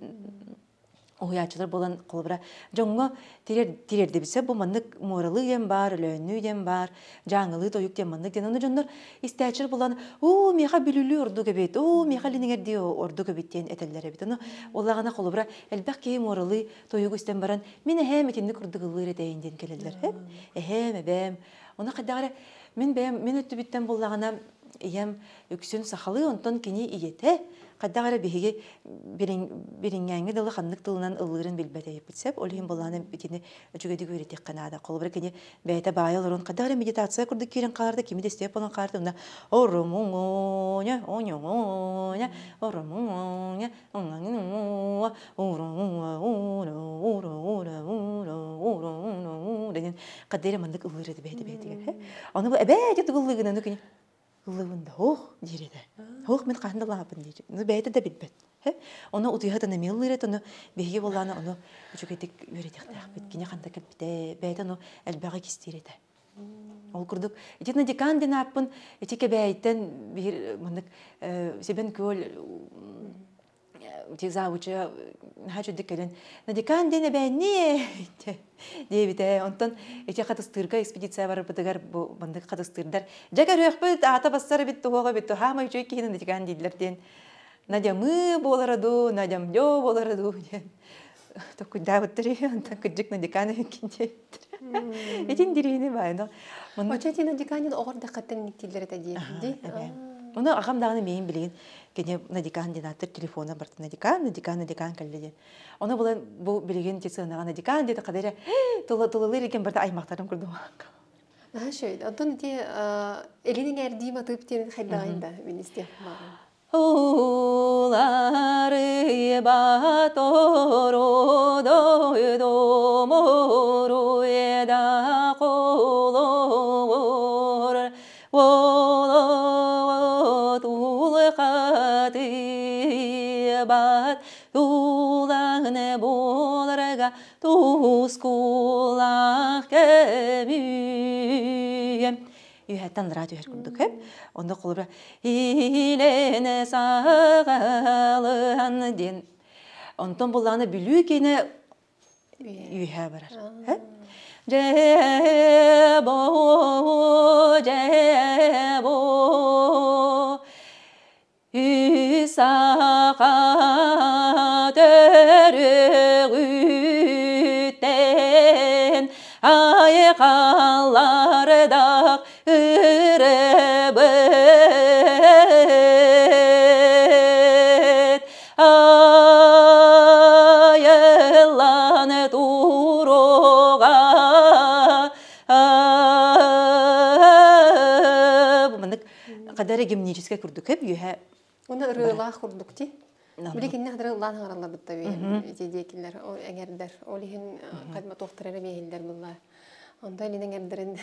оячылар болан колбра жоңго тирерде бise бу мандык моралы ем бар, өлөнү ем бар, жаңылы тоюк дем мандык ден аны жондор истәчер болан меха билүлү орду кебет, меха линигерди орду кебеттен этеллер бит. Аны оллагана колбра элбек ке моралы тоюк истен баран мен эһем этинди курдугылыр этейинден келелер. Эһем Оны кадагара мен өттү биттен боллагана ем үксүн сахалы онтон кини иете кадагара биһиги бириңгәңге дылы ханнык тылынан ылырын билбетеп битсеп олин боланы битини жүгеди көрөтек канада колбыр кини бәйте байылырын кадагара медитация курдук кирен каларды кими де степ болан каларды унда орумуня онюня орумуня деген кадере мандык ылырды бәйте аны бу эбәҗе тугыллыгынан кини Лывында диреде. Мен кандай лапын дейди. Бәйте де билбет. Оны утыйгатына меллырет, оны беги болланы, оны үчүгетик үйрөтек бит. Кине кандай кепте, бәйте оны элбәгә кистиреде. Ол курдук. Итина декан ден апын, этике бәйтен бир мындык себен көл тизаучы хачу декелен. На декан дене бәйне Дебите, онтон эти катастырга экспедиция барып бытыгар бу мындык катастырдар. Жагар өкпөт ата бастары бит туга бит хама үчү кийин диган дийлерден. Надямы болараду, надямдё болараду. Такой давыттыр, онтон кыжык на деканы кинде. Этин дирени байна. Очетина деканын огорда каттан никтилер эте дейди. Оны агамдагы мен билген кене надикан динатыр телефона барты надикан келдеген. Оны бу билген тесенага надикан деди кадере тулы экен барда аймактарын курдум. Шөй, онтон те элинин эрди матып тен хайдагында министр бар. Олары баторо до моро эда колор bat ulane bolarga tuskulak kemiyem Ühetten radyo her kurduk hep. Onda kolubra ilene sağalan den. Ondan bulağını bilüğü kene ühe varar. Cebo Üsağa dörütten ayıkallarda ırbet ayılan duruğa bu mandık kadar gimnический kurduk hep yühe Оны ырылах курдук ти. Билигинне хадыр улан харалар бутта дедекилер, эңердер, олихин кадма тохтырары бейхилдер булла. Онда элин эңердерин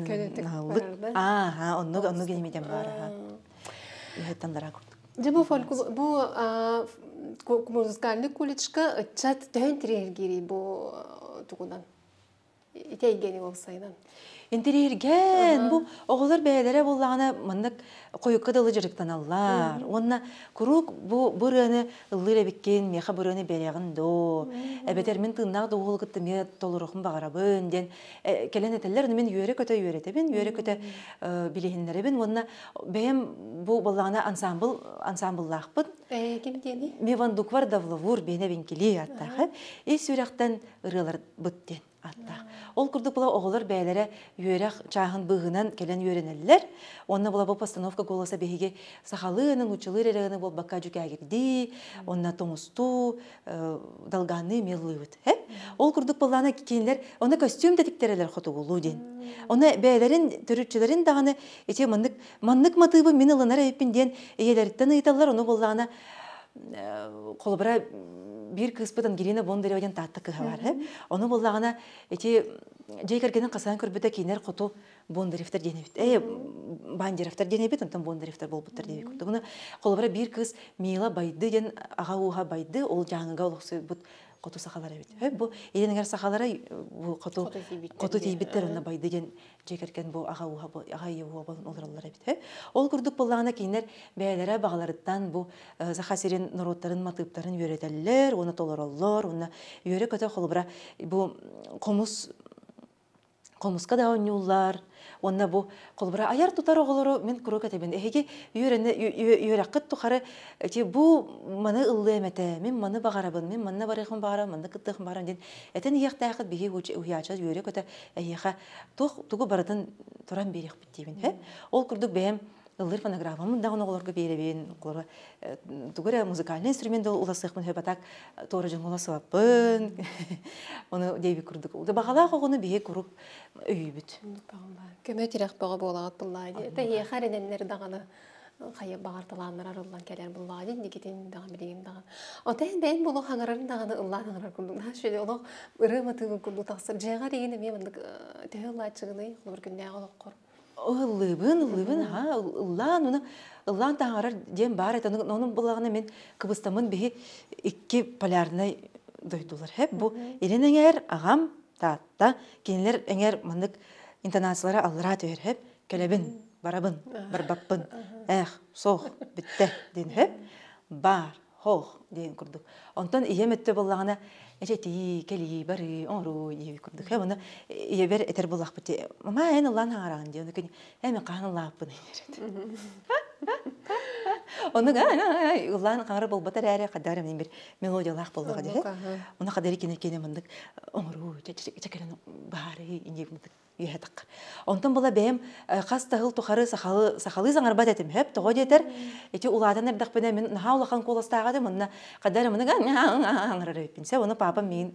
көнөтүк барарда. Онну генемеден бар. Үһеттандара курдук. Жабу бу музыкальный колледжка ычат төн тирергери бу тугунан. Итейгени болсайдан. Интерьерген бу оголор бәйләре буллагына мындык койукка дылы жырыктан аллар. Онна курук бу бураны ыллыра биккен меха бураны бәрягын до. Әбетер мен тыннак да ол кытты ме толурухун багарабын ден келен этеллер мен юре көтө юретебин, юре көтө билехиннеребин. Онна бәем бу буллагына ансамбллахпын. Ким дени? Меван дуквар давлавур бене венкели аттахы. Сүрәктән ырылар бүттен. Ол күрдік бұла оғылар бәйлері үйерек чағын бұғынан келен үйренелер. Онна бұла бұл постановка голоса бейге сақалының ұчылыр әрігіні бұл баққа жүк әгірді, онна тоңысту, далғаны мелі өт. Ол күрдік бұланы кейінлер, оны костюм дәдіктерелер құты болу ден. Оны бәйлерін, түрітчілерін дағаны, ете мандық матыбы мен ылынар әйіппінден еелеріттен ұйталар, оны бұлағына қолыбыра bir kıspıdan girine bondere oyan tahta kıhavar. Onu bollağına eti jeykergenin kasan körbüde kiner kutu bonderifter denebit. Banderifter denebit, ondan bonderifter bolbuttar denebit. Bunu kolbara bir kız mila baydı den ağa uha baydı ol жаңыга oluksu but kutu sakalara bit. Bu edeneger sakalara bu kutu teybitter ona baydı den jeykergen bu ağa uha bu ağa uha bolun olurallar bit. Ol kurduk bollağına kiner bäylere bağlarıttan bu zahasirin nurotların matıpların yöreteller, onu tolarallar, onu yöre kötü kolbara bu komuska da oynayırlar. Onda bu kolbara ayar tutar oğulları men kuru katebin. Ehege yörekit tukarı bu mana ıllı emete, men mana bağarabın, men mana barıqın bağaram, mana kıttığın bağaram den. Eten iyaq dağıt bihi uyacağız yöre kötü eyeqa tuğu baradın turan beriq bittibin. Ol kurduk beyem ыллыр фонограммамын да оны оларға беребен, оларға түгірі музыкальный инструмент ұласықпын, хөбатак торы жың ұласыппын, оны дейбі күрдік. Бағалақ оғыны бейе күріп өйбіт. Көмі тирек баға болағат бұллайды. Тәйе қарененлер дағаны қайы бағартыланыр арылан кәлер бұллайды, декетен даған білеген даған. Отайын бәйін болу қаңырарын дағаны ұллан аңырар күрдік. Шөлі олық ұры матығын күрдік тақсыр. Жайға дегені мен мұндық тәйі ұллайды шығыны, құлыр күнне ағылық құр. Ыллыбын, ыллан таңарар дем бар ет. Оның бұлағына мен кыбыстамын бейі ikki полярны дойдулар. Бұл ерен әңер ағам таатта, кейінлер әңер мұндық интонациялары алыра түйер. Кәлебін, барабын, барбаппын, соқ, бітті ден. Бар, хоқ ден күрдік. Онтан ием өтті бұлағына Эчети, кели, бары, онру, ебі күрдік. Оны ебер әтер болақ біте. Мама ән ұлан ағараған де. Оны көне, әмі қағын ұлаппын. Оны ұлан қаңыры бол батар әрі қадары мен бір мелодиялақ болдыға де. Оны қадары кене мұндық. Онру, чәкерін бары, инде мұндық. Онтан бола бәйім қас тағыл тұқары сақалы заңар бат әтім. Тоғы детер, әте ұладан әрдақ бәді мен наға ұлақан қоластағады. Мұнына қадары мұнығы аңырар өйпінсе. Оны папам мен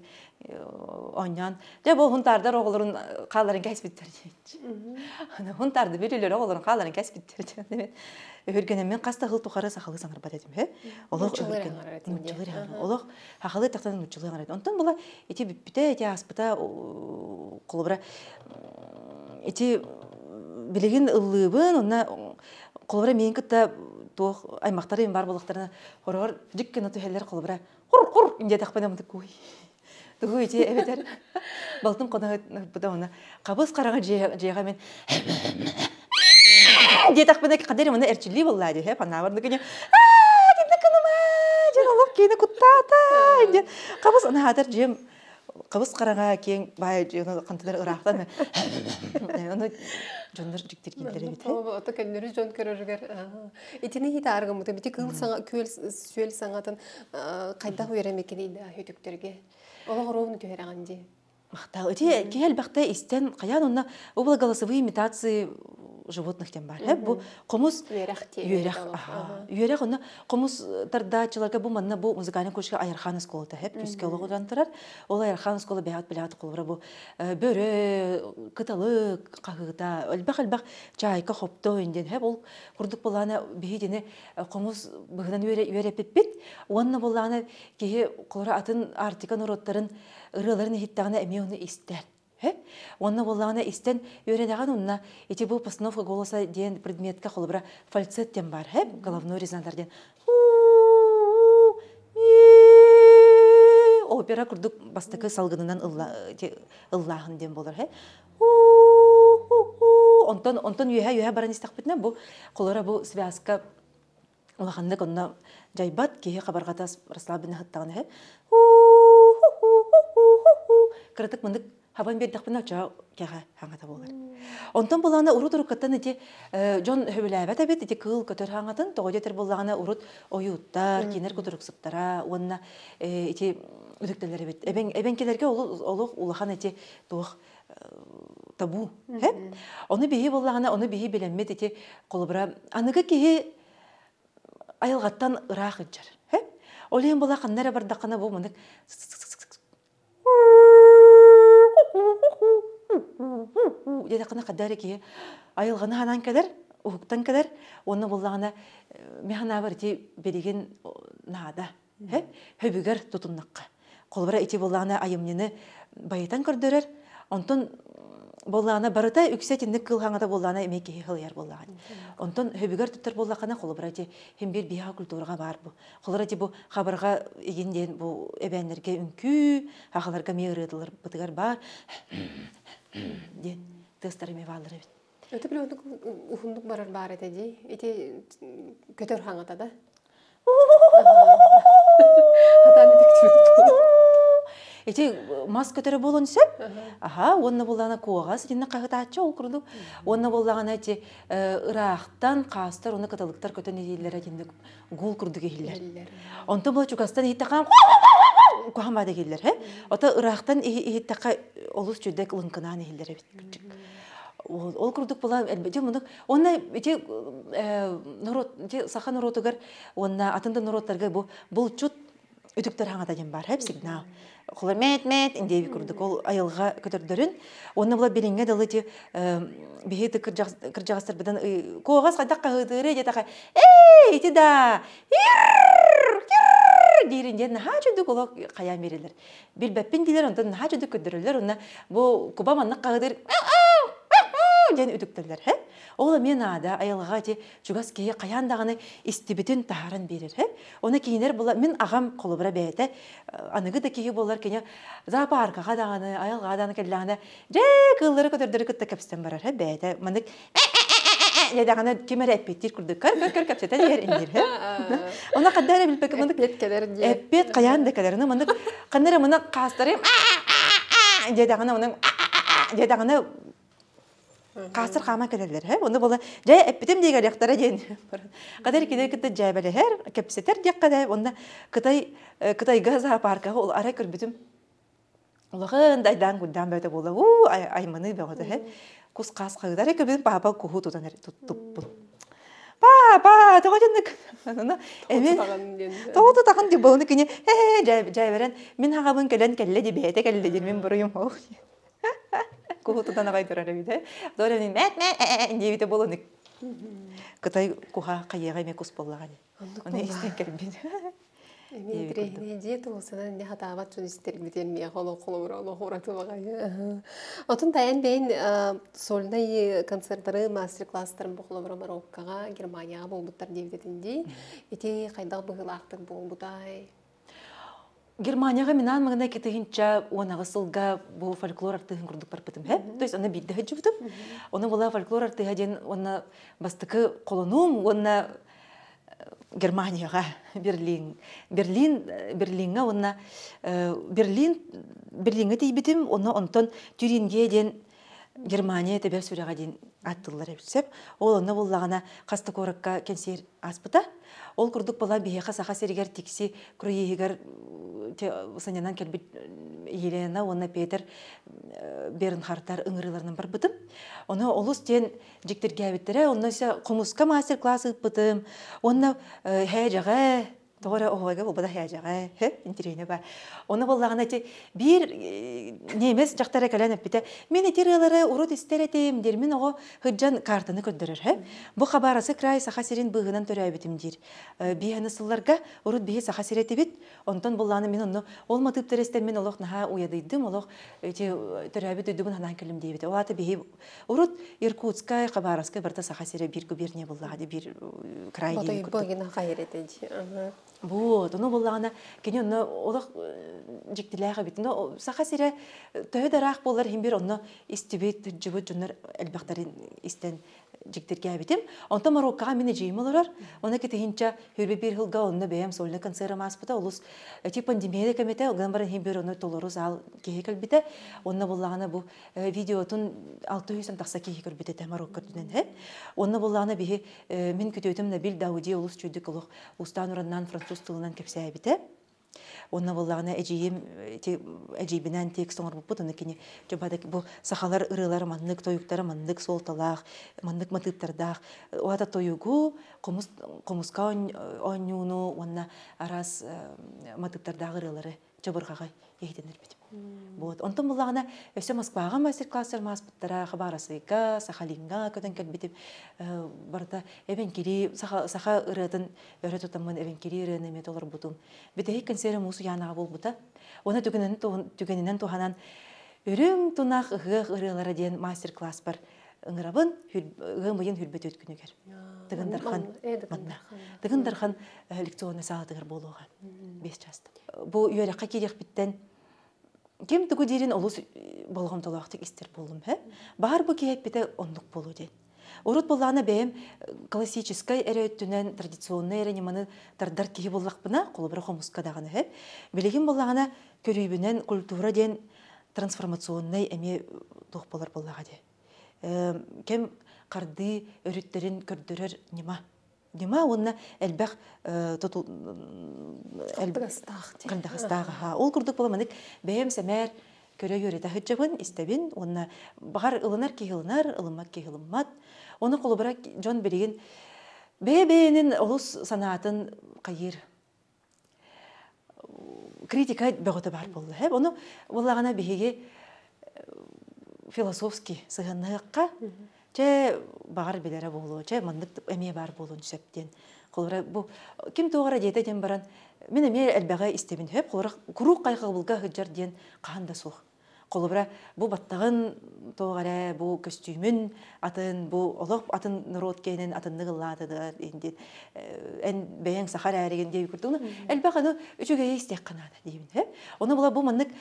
ойнан. Бұл ғынтардар оғылырын қаларын кәспеттер дейінші. Ғынтарды берілер оғылырын қаларын кәспеттер дейінші. Өргенен мен қас тағыл тұқары сақалы заңар бат әтім. Олық хақалы тақтан ұтчылы аңыр әтім. Онтан бола әте бүппіте, әте аспыта қолыбыра эти билеген ыллыбын, онна қолбыра мен кітті тоқ аймақтары бар болықтарына хорғар жүккен өтуhelер қолбыра құр инде тақпайна мұндық көй. Тұғы өте әбетер балтын қонағы бұда оны қабыз қараңа жеға мен де тақпайна қадері мұны әрчілі болады. Пана барды көне кейіні құттата қабыз ана адыр жем қабыз қараңа кең бай қантылар ұрақтан оны жондар жүктер келдері бет. Ота кәлінері жон көріргер. Етені хейті арғым мұты беті көл саңатын қайдақ өйремекен еді өтіктерге. Олық ровны түйераған де. Мақтал. Өте кел бақта істен қаян онна обыл голосовые имитации животных тем бар. Бу комус юрах оны комус тардачыларга бу манна бу музыкальный көчкө Аярхан школада үскө олгодан турар. Ол Аярхан школа бәят билат кулбара бу бөрө кыталык кагыта албак чайка хопто инден ол курдук буланы бихидене комус быгынан юре пиппит. Онна буланы ки кулра атын артикан ороттарын ырыларын хиттагына эмеуны истер. Онна буланы истен юренаган унна эти бу постановка голоса ден предметка холбра фальцет тем бар, головной резонатор ден. Опера курдук бастыкы салгынынан ыллахын ден болар, онтон юха баран истакпытна бу колора бу связка улахандык онна жайбат кие кабаргатас расслабленно хаттаган кыртык мындык хабан бердакпына ча кега хаңата болар. Онтон булана урут уруккаттан эти жон хөбүләбәт әбет эти кыл көтөр хаңатын тогодетер буллагана урут оюттар, кинер көтөрүксыптара, онна эти үдүктелер әбет. Эбенкелерге олуг улахан эти тух табу. Оны бии буллагана, оны бии белеммет эти колбра аныга кие айылгаттан ырак ичер. Олен була каннара бардакана бу мындык Дедакына кадары ки айылганы ханан кадер, ухуктан кадер, оны буллагана механа бар ти береген нада, хөбүгөр тутуннакка. Колбара ити буллагана айымныны байытан көрдөрөр, онтон буллагана барыта үксетинник кылгаңада буллагана эмеки хылыяр буллаган. Онтон хөбүгөр туттар буллагана колбара ти хем бир биха культурага бар бу. Колбара ти бу хабарга игинден бу эбенлерге үнкү, ахаларга меырыдылар бытыгар бар. Ден тестарыме валыр бит. Өтө билондук ухундук барар бар эти эти көтөр хаңата да. Хатаны диктү. Эти мас көтөрө болон сеп. Онна булана коогас динне кагытачы ол курду. Онна буллаган эти ырактан кастар, оны каталыктар көтөн идилер динне гол курду кейлер. Онто бул чукастан иттакан кухамада келдер, Ота ырақтан иттақа олус жүдек лынкынан елдері бит. Ол күрдік бола, әлбәде мұндық. Онна сақа нұротығыр, онна атында нұроттарға бұл чүт үтіктер хаңата дем бар, сигнал. Қолар мәт, индейбі күрдік, ол айылға көтердерін. Онна бұла беренге далы де бейді кіржағыстар бідан коғас қайдақ қағыдыры детаға, ити да, диринде наха жүдүк оло каян берилер. Билбеппин дилер, онтон наха жүдүк көдөрөлөр, онна бу куба маннак кагыдыр ден үдүктөлөр, Ола мен ада айылга те жугас кие каяндаганы истибитин тахарын берер, Оны кийинер була мен агам колубра бете, аныгы да кие болар кене зоопаркага даганы, айылга даганы келлегенде же кыллары көтөрдөрү кытта кепстен барар, бете. Мындык даганы кемер эппеттир күрдүк. Көр кепсетен ер индир, Она кадары билбек мындык эппеткелер ди. Эппет каяндыкаларын мындык кандары мына кастары даганы мына даганы кастыр кама келелер, Оны бола же эппетим деген яктара ден. Кадар кидер китте жабелер, кепсетер деккада, онда Кытай газа паркага ол ара көрбүтүм. Улагын дайдан гудан бөтө бола. Айманы бөгөдө, Кус кас кагыдар экебин папа куху тутан туп. Папа, тогоденник. Тогоду тагын деп болуну кине жай берен. Мен хагабын келен келле деп бете келле деп мен буруйум. Куху тутан агай турар бит. Дөрө мен мет деп болуну. Кытай куха кайга ме кус боллаган. Аны истен келбин. Эмидрейне диета болсана не хатабат чун истербитен ми холо хоратыбагай. Отун таян бейин сольный концерттары, мастер-класстарын бухлобра Мароккага, Германияга болбуттар дебдетинди. Эти кайдак быгылактык болбутай. Германияга менен мына кетигинче онага сылга бу фольклор артыгын курдук барбытым, То есть аны бидде хажыбытым. Оны була фольклор артыга ден оны бастыкы колонум, оны Германияга, Берлинга, онна Берлинге дейбитим, оны онтон Тюринге ден Германия тебе сүрәгә дин аттылар эпсеп. Ол онна буллагана касты коракка кенсер аспыта. Ол курдук бала бихеха саха сергер тикси круегер санянан келбит Елена, онна Петер Бернхарттар ыңырыларынан бар бытым. Оны олус тен жиктер гәбиттере, онна комуска мастер-классы бытым. Онна хәҗәгә Тогора оғайга бұл бада хәжаға, интерейне ба. Оны боллағын әте, бір немес жақтары кәлән әппеті, мен әтерелері ұрыт істер әтейім дер, мен оғы хүджан картаны көндірір. Бұл қабарасы край сақа серен бұғынан төрі әбетім дер. Бейхіні сылларға ұрыт бейі сақа сер әтебет, онтан боллағыны мен оны олматып тәрестен мен олық наға уядыйдым, олық төрі әбет өйдігін ханан кілім дейбет. Олаты бейі ұрыт Иркутскай қабараскай барта сақа сере бір губерния боллағады, бір край дейі күттік. Вот, оно боллағына, кені оны олық жіктіләға бит. Сақа сире төхідарақ болар химбер оны истібет, жүбіт жүнер әлбақтарын істен жіктірге битім. Онта Мароккаға мені жейім олар. Оны кетігінча хүрбе бір ғылға оны бәйім солыны концерам аспыта. Олыс әті пандемияда кәмете, оған барын химбер оны толыру зал кейі кәлбіті. Оны боллағына бұл видеотын 600 тақса кейі кәлбіті Марокка дүнен. Оны боллағына бейі мен күтетім Набил Дауди олыс чөйдік олық ұстан ұраннан француз тылынан кәпсі әбіті. Онна боллағына әжейбінен тек соңыр бұппыт, оны кені жобадық бұл сақалар ұрылар, маннық тойуктары, маннық солталақ, маннық матыптардақ. Оғата тойугу, қомысқа ойнуыну, онна арас матыптардағы ұрылары жабырғаға ехденер бетім. Онтан боллағына өсе Москваға мастер-классар маспыттара, Хабарасыйға, Сахалинға көтен кәлбетім. Барда әбенкері, сақа ұрыдың өрі тұтамын әбенкері ұрыны мет олар бұтым. Бетегі консері мұсы янаға бол бұта. Оны түгенінен туғанан үрің тұнақ ұғық ұрылары ден мастер-класс бар. Үңірабын ұғын бұйын хүрбет өткінігер. Тығындархан лекционы сағатығыр болуға. 5 жасты. Бұл үйеріққа керек біттен кем түгі дерін олыс болғым толақтық істер болым. Бағар бұл кейіп біті ондық болу ден. Урут болғаны бәйім классическай әрі өттінен традиционный әрі неманы тардар кейі боллақ бұна, қолы бір қомысқа дағаны. Білеген болғаны көрейбінен культура ден трансформационный әме тұқ болар болғаға де. Кем қарды өріттерін көрдірер нема. Нема онына әлбәқ қырдағыстағы. Ол күрдік боламанык бәйім сәмәр көрі өреті хүтжабын, істебін, онына бағар ылынар кейілінар, ылымат кейілінмат. Оны қолы бұра жон береген бәйбәйінің олыс санатын қайыр критика бәғыты бар болды. Оны олағана бейге философски сығынығыққа че бағар белері болу, че мандық әме бар болуын сөптен. Қолыра бұл кем тоғыра дейті ден баран, мен әме әлбәға істемін хөп, қолыра құруқ қайқы бұлға ғыджар ден қағанда соқ. Қолыра бұл баттағын тоғыра, бұл көстүймін атын, бұл олық атын нұрот кейінен атын нығылладыдыр, ән бәйін сақар әреген дей күрді. Әлбәға үчіге істек қанады деймін. Оны бұла бұл мандық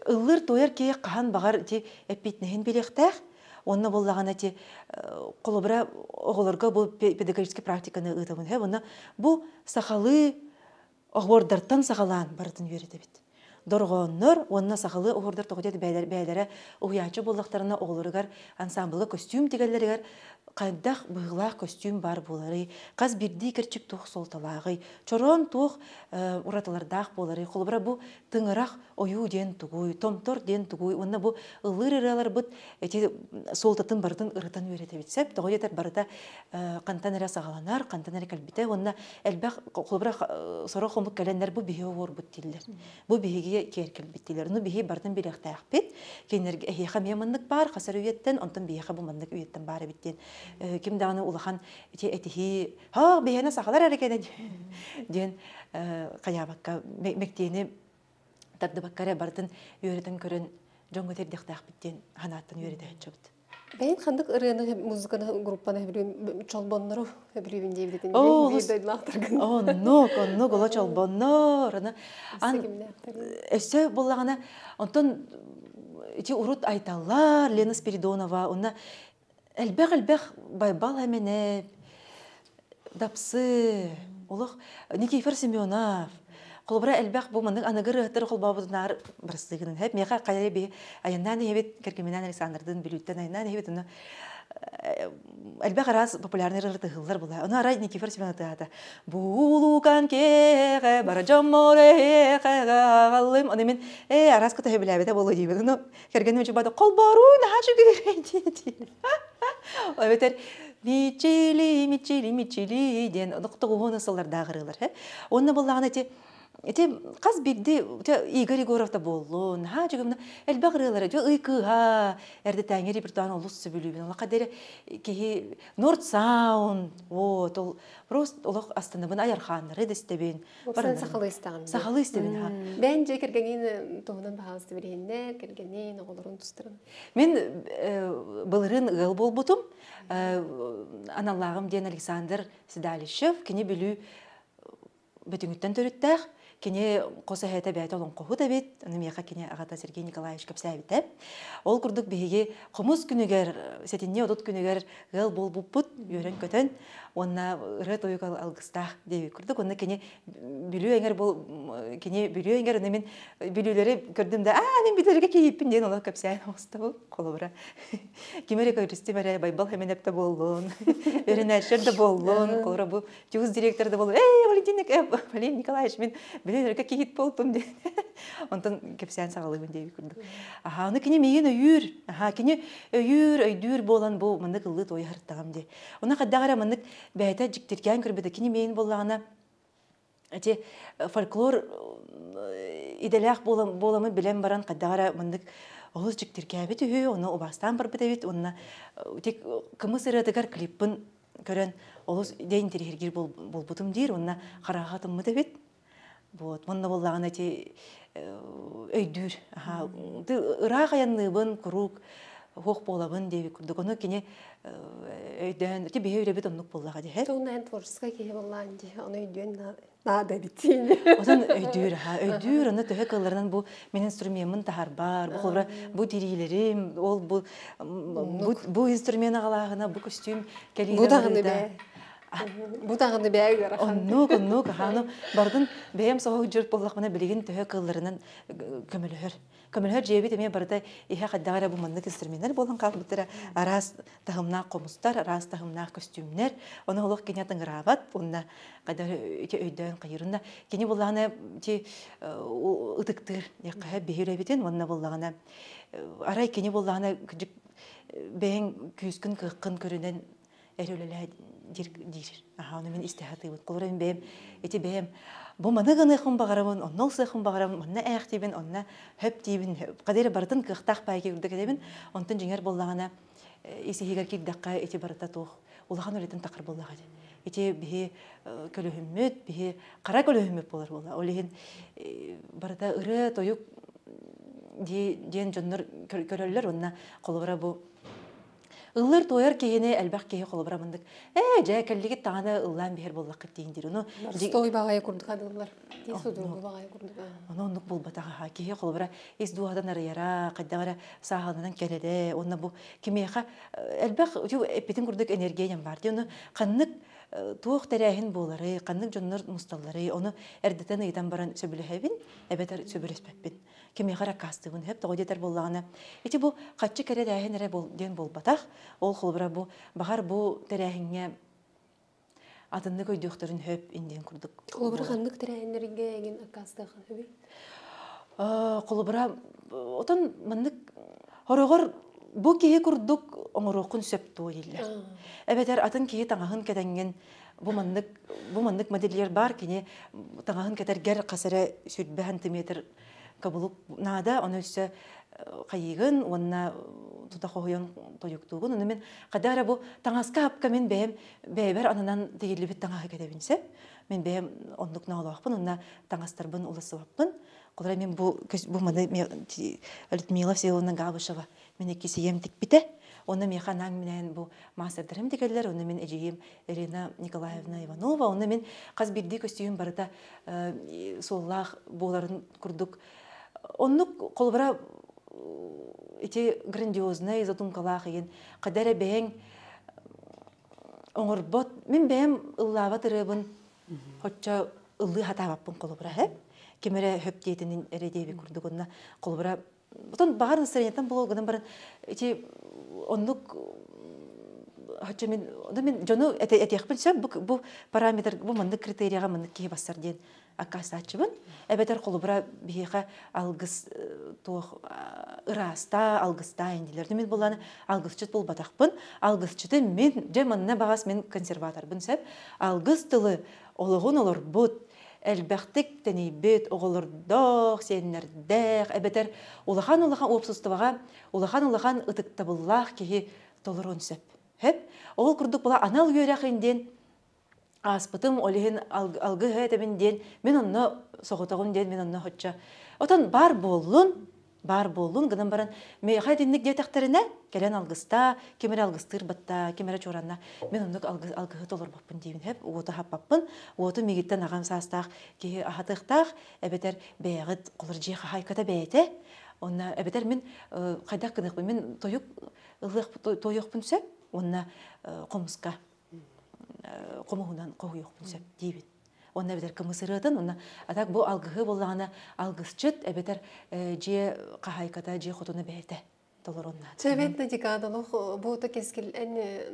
ыллыр тойар кей қаған бағар әппетінен белектәқ, онына боллаған әте қолыбыра оғылырға бұл педагогический практиканы ұйтамын. Оны бұл сақалы оғырдартан сақалан бардың өреті бет. Дорғоннор, онына сақалы оғырдар тоғыдеді бәйлері ұғиячы болдықтарына оғылырығар ансамблы костюм тегелерігер қайдақ бұғылақ костюм бар болары, қаз бірді керчік тоқ солталағы, чорон тоқ ұратылардақ болары, қолыбыра бұл тыңырақ ойу ден тұғуй, томтор ден тұғуй, онына бұл ұлыр ұралар бұд солтатын бардың ұрытан өреті бетсеп, тоғы етер барыда қантан әрі сағаланар, қантан әрі кәлбіті, онына әлбәқ қолыбыра сора қомық кәлендер бұл бейі оғыр бұд дейлер. Бұл бейіге кер кәлбіттелер. Оны бейі бардың беректі ақпет, кейінерге әйеқа меманлық бар, қасар үйеттен, онтан бейеқа бұл мандық үйеттен бары біттен. Ким дағаны улахан әтіхи, бейені сақалар әрекені ден қаябаққа мектейіні тарды баққары бардың үйеретін көрін жоңғы тердіқті ақпеттен ғанаттың үйереді әтші бұд. Бәйін қандық ұрыны музыканы группаны чолбонныру білуін дейбілетін Онны ғола чолбонныр. Өсі болағына онтын ұрыт айталар Лена Спиридонова, онна әлбәқ байбал әмене, дапсы, олық Никифор Семенов, Колбра элбах бу мандык аныгыр ыттыр колбабытнар бырсыгын хеп меха кайры би аяннан хебет Керкеменен Александрдын билүттен аяннан хебет уну элбах раз популярный рытыгылар була. Уну арай Никифор Семенов тата. Булукан кеге баражам море кегалым. Уну мен арас кыта хебилебете болу дийбет. Уну кергенем үчү бада колбару нахачу кирейди. Ой бетер мичили ден доктогуны сылларда кырылар. Онна буллаган эти каз бирди Игорь Егоровта боллун. Ха жигимне элбагырылар. Жо ыйкыга эрде таңери бир тан улус сөбүлүбүн. Ала кадер ки North Sound. Вот ол просто олох астанабын аярханнары дестебин. Баран сахалы истаган. Сахалы истебин ха. Бен же кергенин тоонан багасты беренне, кергенин оголорун тустурун. Мен былырын гыл болбутум. Аналлагым ден Александр Седалишев кини билүү бөтүңүттөн төрүттәк. Кене коса хәтә бәйт олон коху да бит, аны мияка кене агата Сергей Николаевич капсабит. Ол курдук беге комус күнүгер, сетинне одот күнүгер гыл болбуппут, йөрен көтөн, онна рет ойга алгыста деп курдук. Онна кене билүү эңер бол кене билүү эңер мен билүүлөрү көрдүм да, мен билерге кейиппин ден олар капсайын остабы колобра. Кимере көйрүстү бере байбал хеменепте болдун. Өренәшерде болдун, колора бу жүз директорда болду. Валентин Николаевич мен билерге кейип болдум деп. Онтон капсайын сагалыбын деп курдук. Аха, аны кене меген өйүр. Аха, кене өйүр болан бу мындык ылды той хартагам де. Она кадагара мындык бәйта жиктирген көрбөдө кене меген боллагана эти фольклор иделях боламы билен баран кадагара мындык олус жиктиргәбит үһү, оны обастан бар бит, онна тек кымысырыдыгар клиппин көрөн олус ден терихиргир болбутум дир, онна карагатым мыды бит. Вот, монна боллаган эти өйдүр, аха, ыра каянныбын курук хох болабын деп курдук. Оны кене өйдөн, ти беһе бит оннук боллага де. Тоннан творческий кеге боллан ди, аны өйдөн нада битин. Озон өйдүр, аны төһө кылларынан бу менин инструментим тахар бар, бу дирилерим, ол бу инструмент агалагына бу костюм келине. Бу дагыны бәйгәр. Оннук, ханы бардын бәйем сау жүрүп боллак менен билеген төһө кылларынан көмөлөр жебит эме барда ихе кадагара бу мандык инструменттер болгон калбыттыра арас тагымна комустар, арас тагымна костюмнер, оны олох кене тыңырабат, онда кадагара өйдөн кайырында кене боллагана ти ыдыктыр, якка беһүребитен, онна боллагана арай кене боллагана бәйен күскүн кыккын көрүнөн эрөлөлө дир. Аха, оны мен истихатыбыт. Колорын бәйем, эти бәйем, бу маны ганы хым багарабын, оннол сыхым багарабын, онна аяқ дейбін, онна хөп дейбін, қадері бардын кықтақ байке үрдік дейбін, онтын жеңер боллағана, есі хегер кирдаққа эти барыта тоқ, олаған өлетін тақыр боллаға де. Эти бе көлөһүммөт, бе қара көлөһүммөт болар болла. Олеген барыта ыры тойук ден жоннор көлөллер, онна қолыбыра бу ыллар тояр кehine элбах кеhe колобра мындык. Жа келлиги тагына ыллан бер боллак дейиндир. Уну стой багай курдук адылар. Тесудугу багай курдук. Уну ондук болбатага кеhe колобра эс дуадан арыяра, каддагара сагалынан келеде. Онна бу кимеха элбах жу эпитин курдук энергиям бар. Уну каннык туох терехин болары, каннык жоннор мусталлары, оны эрдетен ыйтан баран сөбүлөһөбүн, эбетер сөбүрөспөппүн. Кемега ракастыбын хеп тогодетер боллагана. Эти бу каччы кере дәһен эре ден болбатах, ол холбра бу багар бу терехиңе атынны көйдөктөрүн хөп инден курдук. Холбра каннык терехинерге ген акастыгы хөбү. Холбра отон мындык хорогор бу кеhe курдук оңорокун сөптү ойлар. Эбетер атын кеhe таңахын кетенген бу мандык модельлер бар кене таңахын кетергер касары сүрбәһен метр кабылып нада оны өсө кайыгын онна тута хойон тоюктугун оны мен кадара бу таңаска апка мен бәйбер анынан тегилибит таңага кетебинсе мен бәйем ондук наалакпын онна таңастарбын улысыбаппын. Колора мен бу мада Людмила Всеволодовна Габышева мен кисием тикпите. Оны механаң менен бу мастердерим дегелер, оны мен эжием Ирина Николаевна Иванова, оны мен казбирди костюм барыта соллах боларын курдук. Оннук колбара эти грандиозные задумкалах еген кадара бэйң оңорбот мен бэйм ыллаба тырыбын хотча ыллы хатабаппын колбара хеп. кемере хөп дейтінін әредейбі күрдігінна қолбыра. Бұтын бағар настроениятан бұл оғыдан барын, онлық Хача мен жону этехпин сөп бу параметр бу мынды критерияга мынды ки басар ден акасачыбын. Эбетер колубра бихе алгыс тох ыраста алгыста индилерде мен буланы алгысчыт бул батакпын. Алгысчыты мен же мынна багас мен консерваторбын сөп. Алгыс тылы ологун олор бут элбәхтик тенейбет оголордох сеннердэх эбетер улахан опсустубага улахан ытыктабыллах ки толорон сөп. Хеп, ол күрдік бұла анал үйерәқінден, аспытым олеген алғы әтебінден, мен онны соғытығын ден, мен онны хотча. Отан бар болын, гынан баран, мейхай деннік детектарына, келен алғыста, кемер алғыстыр батта, кемер чоранна, мен онны алғығы толыр баппын деймін, хеп, оты хаппаппын, оты мегіттен ағам састақ, кейі ағатықтақ, әбетер бәйғыт қолыр жеға хайката бәйті, онна әбетер мен қайдақ кынықпын, мен тойықпын сөп, онна қомысқа қомығынан қоғыйықпын сөп дейбін. Онна әбетер кымысырыдын, онна атак бұл алғығы болағына алғысчыт, әбетер же қағайката, же қотуны бәйті. Чәбетті декадалық бұты кескіл әне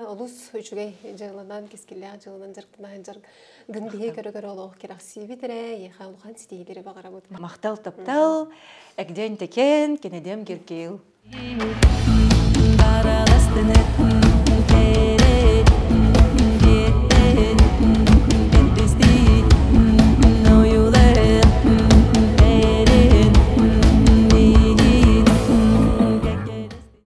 олыс үшігей жағылынан кескілі жағылынан жарқтынан жарқ гүндіге көрігір олық керақ сейбетірі, еқа ұлған сетейлері бағара бұд. Мақтал таптал, әкден текен, кенедем керкейл.